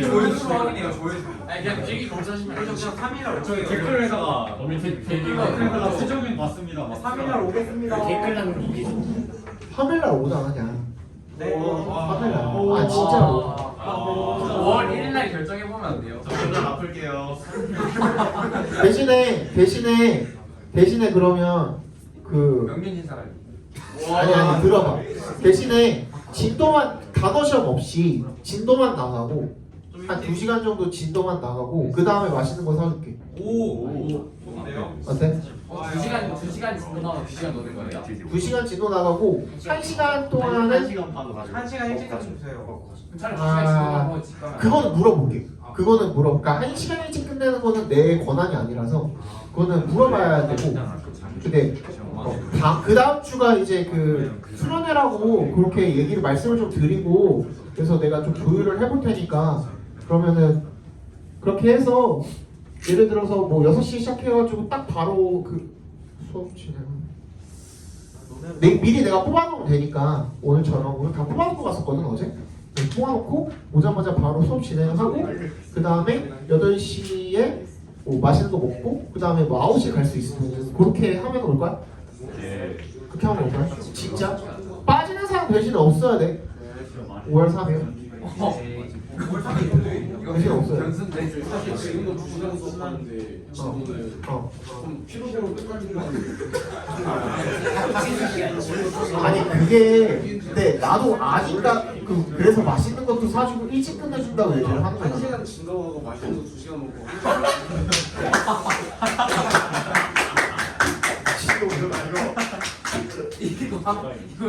조회수 확인해요. 조회수. 아니 그냥 되게 검사하시면 그냥 3일날 저희 댓글에다가 댓글에다가 최종인 맞습니다. 3일날 오겠습니다. 댓글란 얘기 3일날 오잖아 그냥. 네. 3일날. 아 진짜로. 5월 1일날 결정해보면 안 돼요? 저 오늘 아플게요. 대신에 그러면 그 명륜 신사가 아니 들어봐. 대신에 진도만 단어 시험 없이 진도만 나가고 한 2시간 정도 진도만 나가고 그 다음에 맛있는 거 사줄게. 오. 좋은데요? 어때? 2시간 진도 나오면 2시간 노는 거예요? 2시간 진도 나가고 1시간 동안은 1시간 반 가지고. 1시간 일찍 좀 주세요. 차라리 아, 2시간 진도 나고 집 가면 그거는 물어볼게. 그거는 물어볼까? 1시간 일찍 끝내는 거는 내 권한이 아니라서 그거는 물어봐야 되고. 근데 그 다음 주가 이제 그 수련회라고 그렇게 얘기를 말씀을 좀 드리고 그래서 내가 좀 조율을 해볼 테니까 그러면은 그렇게 해서 예를 들어서 뭐 6시 시작해가지고 딱 바로 그 수업 진행 미리 내가 뽑아놓으면 되니까 오늘처럼 오늘 다 뽑아놓고 갔었거든 어제 뽑아놓고 오자마자 바로 수업 진행하고 그 다음에 8시에 뭐 맛있는 거 먹고 그 다음에 뭐 9시에 갈 수 있으면 그렇게 하면 올 거야? 그렇게 하면 올 거야? 진짜? 빠지는 사람 대신에 없어야 돼 5월 3일 대신 없어요 변수인데 사실 지금도 2시간 수업하는데 지금은 좀 피로도로 끝까지 아니 그게 근데 나도 아니까 그래서 맛있는 것도 사주고 일찍 끝내준다고 얘기를 하는 거야 1시간 진도하고 맛있는 거 2시간 먹고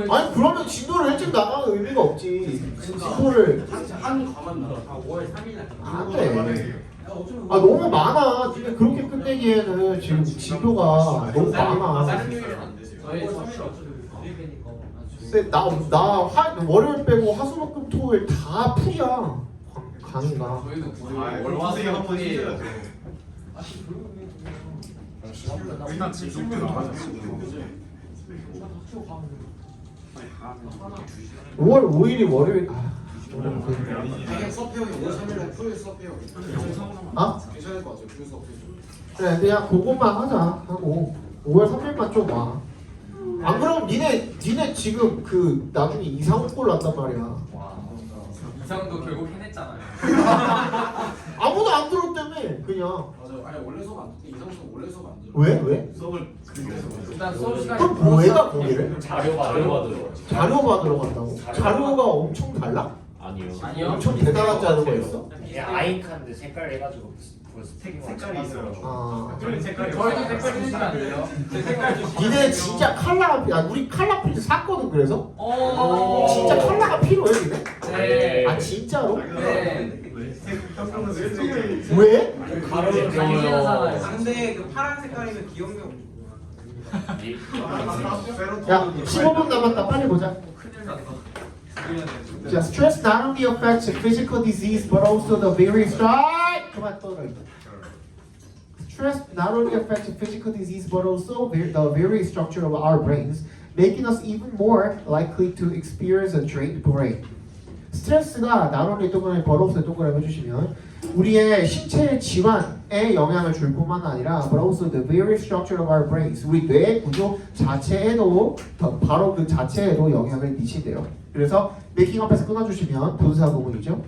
아니 그러면 진도를 일찍 나가는 의미가 없지 진도를 한 과만 나와 5월 3일 날 안돼 아 너무 많아 니네 그렇게 끝내기에는 지금 진도가 너무 많아 다른 요일은 안 되세요? 저희 3일 어차피 우리니까 근데 나 월요일 빼고 화수목금토일 다 풀이야 강의가 저희도 월화수목 한번 힘들어야 돼. 일단 지금 나가자. 5월 5일이 월요일 그냥 수업해요 5월 3일날 풀 수업해요 아? 괜찮을 것 같아요 풀 수업해요 그래 그냥 그것만 하자 하고 5월 3일만 좀 와. 안 그러면 니네 지금 그 나중에 이상훈 난단 말이야. 이상도 결국 해냈잖아요. 아무도 안 들었다며 그냥. 맞아요 아니 원래 수업 안 듣고 이상 수업 원래 수업 안 들어 왜? 수업을 그렇게 해서 일단 수업 시간이 그럼 뭐해가 거기를? 자료 받으러 자료 받으러 간다고? 자료가 엄청 달라? 아니요. 아니요. 엄청 대단한 자료가 있어? 그냥 아이칸데 색깔 해가지고 그 색깔이 있어요. 아. 저희도 댓글 해주시면 안 돼요? 제 색깔 주시면 니네 진짜 칼라가 우리 칼라 필드 샀거든 그래서? 오 진짜 칼라가 필요해 니네? 네. 아 진짜로? 네. 왜? 가로를 강의하잖아요. 근데 그 파란 색깔이면 기억력 야 15분 남았다 빨리 보자. 큰일 났다. 자, stress not only affects physical disease but also the very 그만 떠들어. Stress not only affects physical disease but also the very structure of our brains, making us even more likely to experience a drained brain. 스트레스가 not only 동그라미 but also 동그라미 해주시면 우리의 신체 질환에 영향을 줄 뿐만 아니라 but also the very structure of our brains, 우리 뇌 구조 자체에도 바로 그 자체에도 영향을 미치대요. 그래서 making up에서 끊어주시면 분사 부분이죠.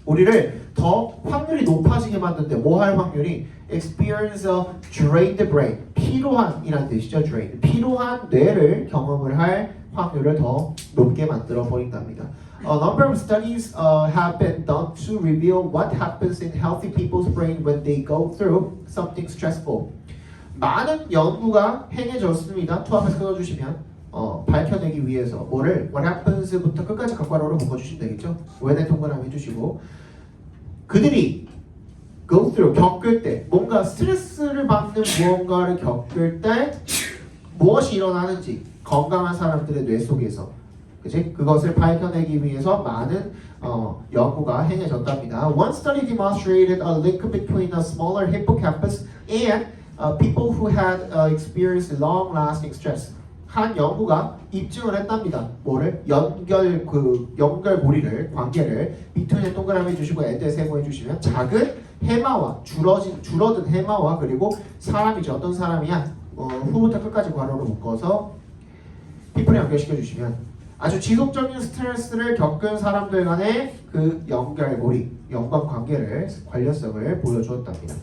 우리를 더 확률이 높아지게 만드는데 뭐 할 확률이 experience a drained brain, 피로한이란 뜻이죠. drained, 피로한 뇌를 경험을 할 확률을 더 높게 만들어 버린답니다. A number of studies have been done to reveal what happens in healthy people's brain when they go through something stressful. 많은 연구가 행해졌습니다. 투합해서 끊어주시면 밝혀내기 위해서 뭐를 what happens부터 끝까지 각괄호로 묶어주시면 되겠죠. 왜내 동그라미 해주시고 그들이 go through 겪을 때 뭔가 스트레스를 받는 무언가를 겪을 때 무엇이 일어나는지 건강한 사람들의 뇌 속에서 그치? 그것을 밝혀내기 위해서 많은 연구가 행해졌답니다. One study demonstrated a link between a smaller hippocampus and people who had experienced long-lasting stress. 한 연구가 입증을 했답니다. 뭐를? 연결고리를 관계를 between에 동그라미 해주시고 end에 세모해 주시면 작은 해마와 줄어든 해마와 그리고 사람이죠. 어떤 사람이야? 후부터 끝까지 괄호로 묶어서 people에 연결시켜 주시면 아주 지속적인 스트레스를 겪은 사람들 간의 그 연결고리, 연관관계를 관련성을 보여주었답니다.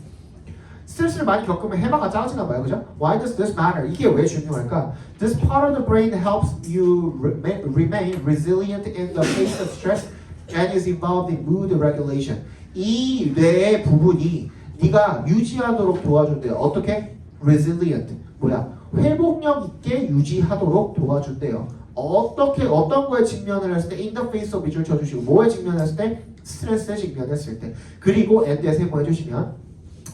스트레스를 많이 겪으면 해마가 작아지나 봐요, 그죠? Why does this matter? 이게 왜 중요할까? This part of the brain helps you remain resilient in the face of stress and is involved in mood regulation. 이 뇌의 부분이 네가 유지하도록 도와준대요. 어떻게? Resilient. 뭐야? 회복력 있게 유지하도록 도와준대요. 어떻게 어떤 거에 직면을 했을 때 in the face of 밑줄 쳐주시고 뭐에 직면했을 때 스트레스에 직면했을 때 그리고 end에 세모해 주시면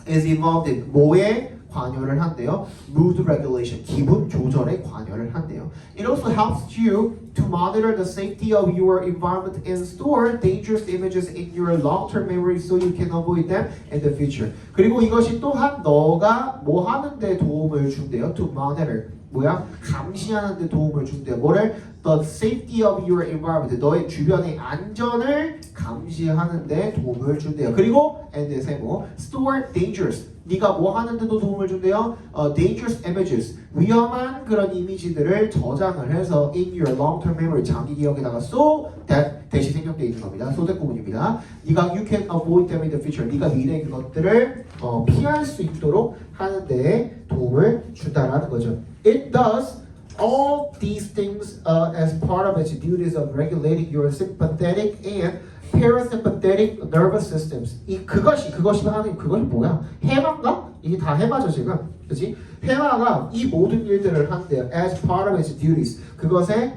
is involved in 뭐에 관여를 한대요. Mood regulation 기분 조절에 관여를 한대요. It also helps you to monitor the safety of your environment and store dangerous images in your long-term memory so you can avoid them in the future. 그리고 이것이 또한 너가 뭐 하는데 도움을 준대요. To monitor 뭐야? 감시하는 데 도움을 준대요. 뭐를? The safety of your environment. 너의 주변의 안전을 감시하는 데 도움을 준대요. 그리고 and 세모 store dangerous. 네가 뭐 하는 데도 도움을 준대요. Dangerous images. 위험한 그런 이미지들을 저장을 해서 in your long-term memory 장기 기억에다가 so that 대시 생략되어 있는 겁니다. so that 구문입니다. 네가 you can avoid them in the future. 네가 미래에 그것들을 피할 수 있도록 하는 데 도움을 준다라는 거죠. It does all these things as part of its duties of regulating your sympathetic and parasympathetic nervous systems. 그것이 뭐야? 해마인가? 이게 다 해마죠 지금, 그렇지? 해마가 이 모든 일들을 한대요. As part of its duties. 그것의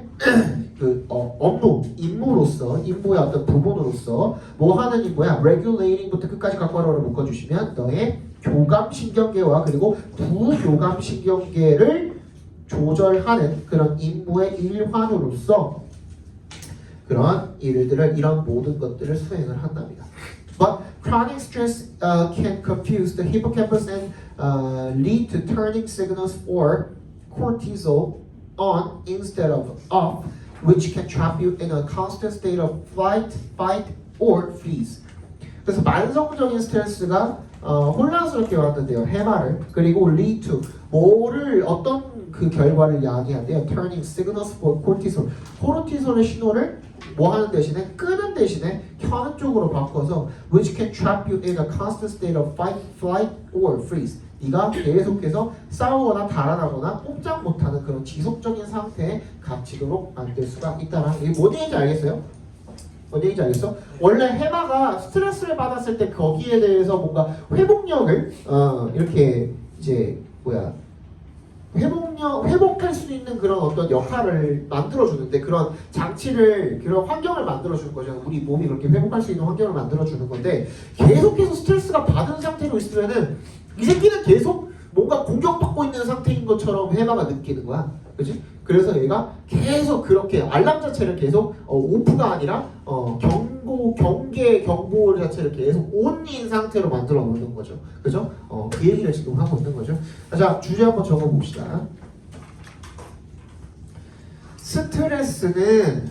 업무, 임무의 어떤 부분으로서 뭐 하는 임무야? Regulating부터 끝까지 각괄호로 묶어주시면 너의 교감신경계와 그리고 부교감신경계를 조절하는 그런 임무의 일환으로서 그런 일들을 이런 모든 것들을 수행을 한답니다. But chronic stress can confuse the hippocampus and lead to turning signals for cortisol on instead of off, which can trap you in a constant state of flight, fight, or freeze. 그래서 만성적인 스트레스가 혼란스럽게 왔는데요. 해마를 그리고 lead to 뭐를 어떤 그 결과를 야기한대요. Turning signals for cortisol. 코르티솔의 신호를 뭐 하는 대신에 끄는 대신에 켜는 쪽으로 바꿔서 which can trap you in a constant state of fight, flight, or freeze. 네가 계속해서 싸우거나 달아나거나 꼼짝 못하는 그런 지속적인 상태에 갇히도록 만들 수가 있다는 이게 뭔 얘기인지 알겠어요? 뭔 얘기인지 알겠어? 원래 해마가 스트레스를 받았을 때 거기에 대해서 뭔가 회복력을 이렇게 이제 회복할 수 있는 그런 어떤 역할을 만들어주는데 그런 장치를 그런 환경을 만들어주는 거죠. 우리 몸이 그렇게 회복할 수 있는 환경을 만들어주는 건데 계속해서 스트레스가 받은 상태로 있으면은 이 새끼는 계속 뭔가 공격받고 있는 상태인 것처럼 해마가 느끼는 거야. 그렇지? 그래서 얘가 계속 그렇게 알람 자체를 계속 오프가 아니라 경보 자체를 계속 온인 상태로 만들어 놓는 거죠. 그죠? 그 얘기를 지금 하고 있는 거죠. 자, 주제 한번 적어 봅시다. 스트레스는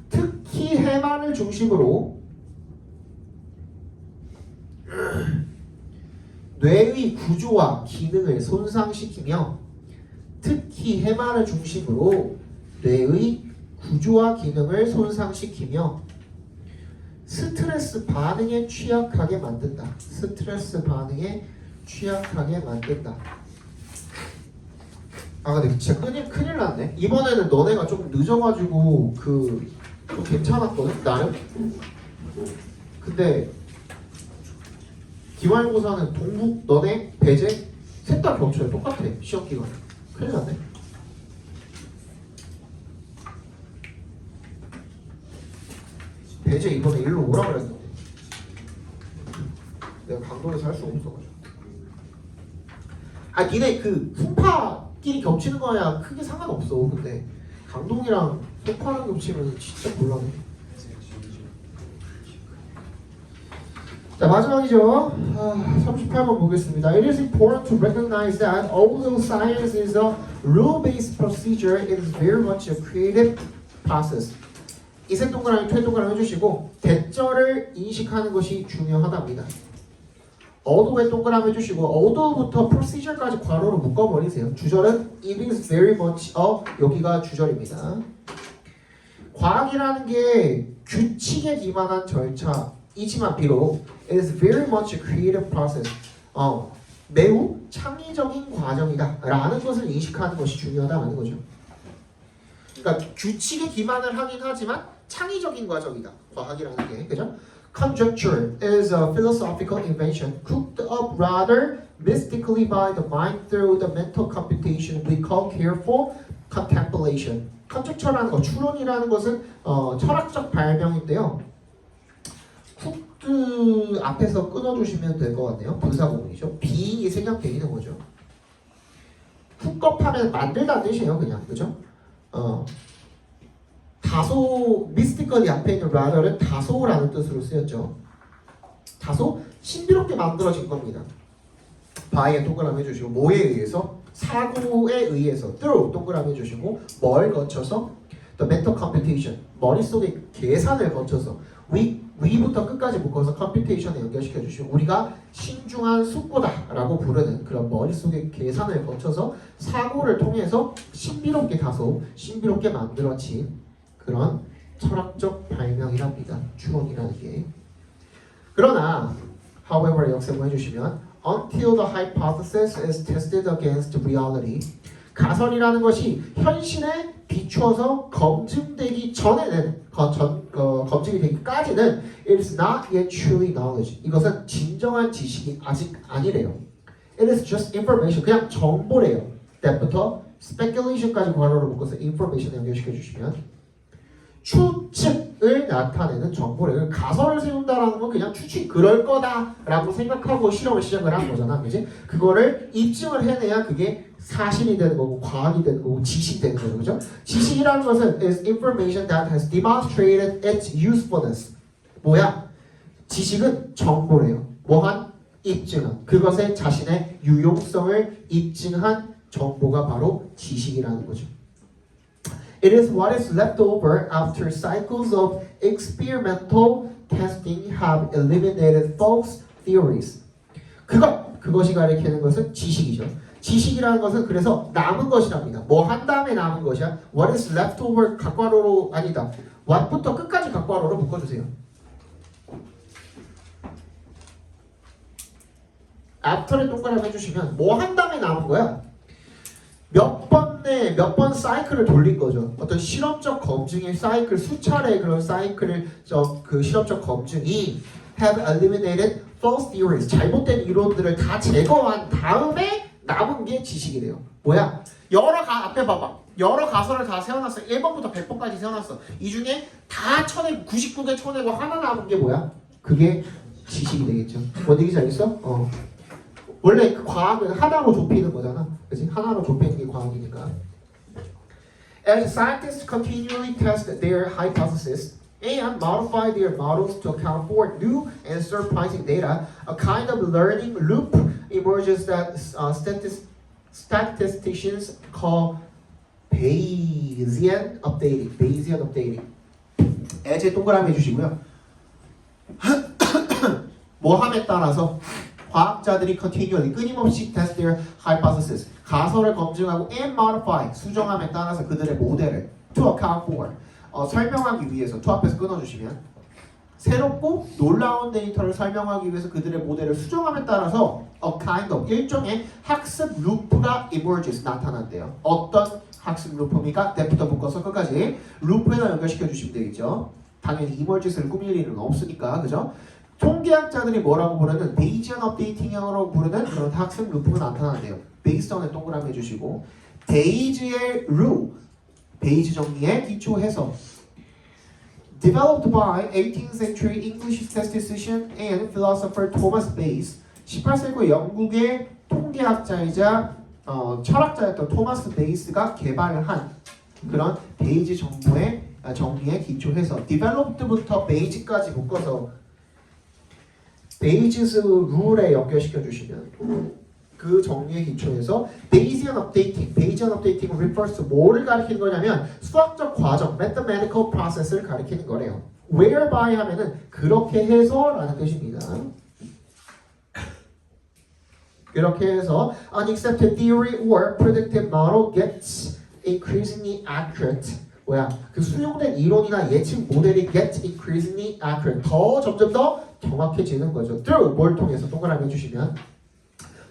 특히 해마를 중심으로 뇌의 구조와 기능을 손상시키며 특히 해마를 중심으로 뇌의 구조와 기능을 손상시키며 스트레스 반응에 취약하게 만든다. 스트레스 반응에 취약하게 만든다. 아 근데 진짜 큰일 났네. 이번에는 너네가 좀 늦어가지고 좀 괜찮았거든 나름. 근데 기말고사는 동북 너네 배제 셋 다 겹쳐요. 똑같아 시험 기간. 큰일 났네. 배제 이번에 일로 오라 그랬는데 내가 강동에서 할 수가 없어가지고. 아 니네 그 풍파끼리 겹치는 거야 크게 상관없어. 근데 강동이랑 풍파랑 겹치면 진짜 곤란해. 자 마지막이죠. 38번 보겠습니다. It is important to recognize that although science is a rule-based procedure, it is very much a creative process. 이색 동그라미, 퇴 동그라미 해주시고 대절을 인식하는 것이 중요하답니다. 어도에 동그라미 해주시고 어도부터 procedure까지 괄호로 묶어버리세요. 주절은 it is very much a 여기가 주절입니다. 과학이라는 게 규칙에 기반한 절차이지만 비록 it is very much a creative process. 매우 창의적인 과정이다 라는 것을 인식하는 것이 중요하다는 거죠. 그러니까 규칙에 기반을 하긴 하지만 창의적인 과정이다. 과학이라는 게 그죠? Conjecture is a philosophical invention cooked up rather mystically by the mind through the mental computation we call careful contemplation. Conjecture라는 거, 추론이라는 것은 철학적 발명인데요. 쿡드 앞에서 끊어주시면 될 것 같네요. 분사구문이죠. being이 생략되어 있는 거죠. 쿡업하면 만들다는 뜻이에요. 그냥 그죠? 다소 미스티컬이 앞에 있는 rather는 다소라는 뜻으로 쓰였죠. 다소 신비롭게 만들어진 겁니다. by에 동그라미 해주시고 뭐에 의해서? 사고에 의해서 through 동그라미 해주시고 뭘 거쳐서? the mental computation 머릿속에 계산을 거쳐서 위부터 끝까지 묶어서 computation에 연결시켜 주시고 우리가 신중한 숙고다라고 부르는 그런 머릿속에 계산을 거쳐서 사고를 통해서 다소 신비롭게 만들어진 그런 철학적 발명이랍니다. 추론이라는 게. 그러나 however 역세모 해주시면 until the hypothesis is tested against reality 가설이라는 것이 현실에 비추어서 검증되기 전에는 검증이 되기까지는 it is not yet truly knowledge 이것은 진정한 지식이 아직 아니래요. It is just information 그냥 정보래요. that부터 speculation까지 괄호로 묶어서 information 연결시켜 주시면 추측을 나타내는 정보를 가설을 세운다라는 건 그냥 추측 그럴 거다라고 생각하고 실험을 시작을 한 거잖아, 그지? 그거를 입증을 해내야 그게 사실이 되는 거고 과학이 되는 거고 지식이 되는 거죠, 그죠? 지식이라는 것은 is information that has demonstrated its usefulness. 뭐야? 지식은 정보래요. 뭐한? 입증한. 그것의 자신의 유용성을 입증한 정보가 바로 지식이라는 거죠. It is what is left over after cycles of experimental testing have eliminated false theories. 그것이 가리키는 것은 지식이죠. 지식이라는 것은 그래서 남은 것이랍니다. 뭐 한 다음에 남은 것이야. What is left over 각괄호로 아니다. what부터 끝까지 각괄호로 묶어주세요. after를 동그라미 해주시면 뭐 한 다음에 남은 거야. 몇 번 사이클을 돌린 거죠. 어떤 실험적 검증의 사이클 수차례 그런 사이클을 그 실험적 검증이 have eliminated false theories 잘못된 이론들을 다 제거한 다음에 남은 게 지식이래요. 뭐야? 앞에 봐봐. 여러 가설을 다 세워놨어. 1번부터 100번까지 세워놨어. 이 중에 다 쳐내고 99개 쳐내고 하나 남은 게 뭐야? 그게 지식이 되겠죠. 뭔 얘기인지 알겠어? 원래 그 과학은 하나로 좁히는 거잖아. 그치? 하나로 좁히는 게 과학이니까. As scientists continually test their hypothesis and modify their models to account for new and surprising data, a kind of learning loop emerges that statisticians call Bayesian updating. 애제 동그라미 해주시고요. 뭐 함에 따라서 과학자들이 continually 끊임없이 test their hypothesis 가설을 검증하고 and modify 수정함에 따라서 그들의 모델을 to account for 설명하기 위해서 to 앞에서 끊어주시면 새롭고 놀라운 데이터를 설명하기 위해서 그들의 모델을 수정함에 따라서 a kind of 일종의 학습 루프가 emerges 나타난대요. 어떤 학습 루프입니까? 데프터 묶어서 끝까지 루프에다 연결시켜 주시면 되겠죠. 당연히 emerges를 꾸밀 일은 없으니까 그죠? 통계학자들이 뭐라고 부르는 베이지안 업데이팅이라고 부르는 그런 학습 루프가 나타난대요. based on에 동그라미 해주시고 베이지의 룰 베이지 정리에 기초해서 developed by 18th century English statistician and philosopher Thomas Bayes 18세기 영국의 통계학자이자 철학자였던 토마스 베이스가 개발한 그런 베이지 정리에 기초해서 developed부터 베이지까지 묶어서 베이지스 룰에 연결시켜 주시면 그 정리에 기초해서 Bayesian updating, Bayesian updating refers to 뭐를 가리키는 거냐면 수학적 과정, mathematical process를 가리키는 거래요. whereby 하면은 그렇게 해서라는 뜻입니다. 이렇게 해서 unaccepted theory or predictive model gets increasingly accurate. 뭐야? 그 수용된 이론이나 예측 모델이 get increasingly accurate. 점점 더 정확해지는 거죠. through 뭘 통해서 동그라미 해주시면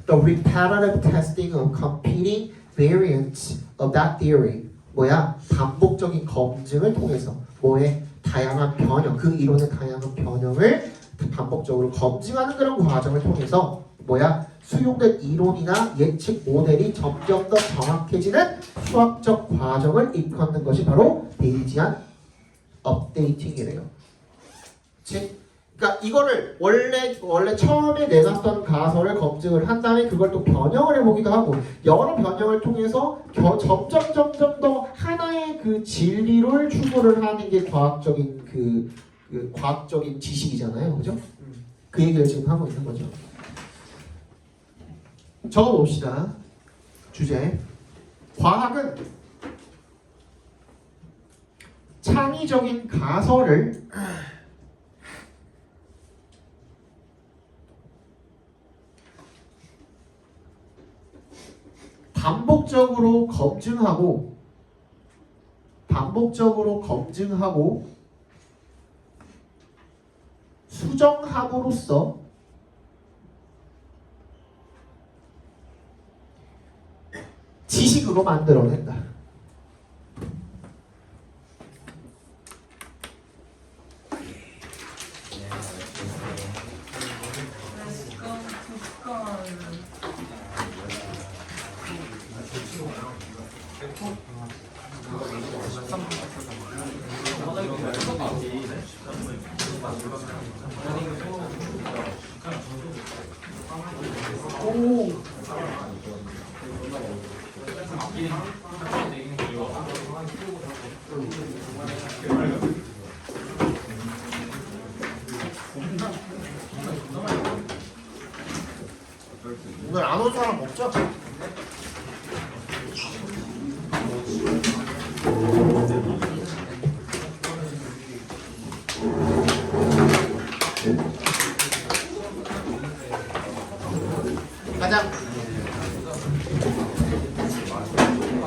the repetitive testing of competing variants of that theory. 뭐야? 반복적인 검증을 통해서 뭐의 다양한 변형, 그 이론의 다양한 변형을 반복적으로 검증하는 그런 과정을 통해서 뭐야? 수용된 이론이나 예측 모델이 점점 더 정확해지는 수학적 과정을 일컫는 것이 바로 베이지안 업데이팅이래요. 그치? 그러니까 이거를 원래 처음에 내놨던 가설을 검증을 한 다음에 그걸 또 변형을 해보기도 하고 여러 변형을 통해서 점점 더 하나의 그 진리를 추구를 하는 게 과학적인 그 과학적인 지식이잖아요, 그죠? 그 얘기를 지금 하고 있는 거죠. 적어봅시다. 주제. 과학은 창의적인 가설을 반복적으로 검증하고 수정함으로써 지식으로 만들어낸다. 오늘 안 온 사람 없죠? 가자.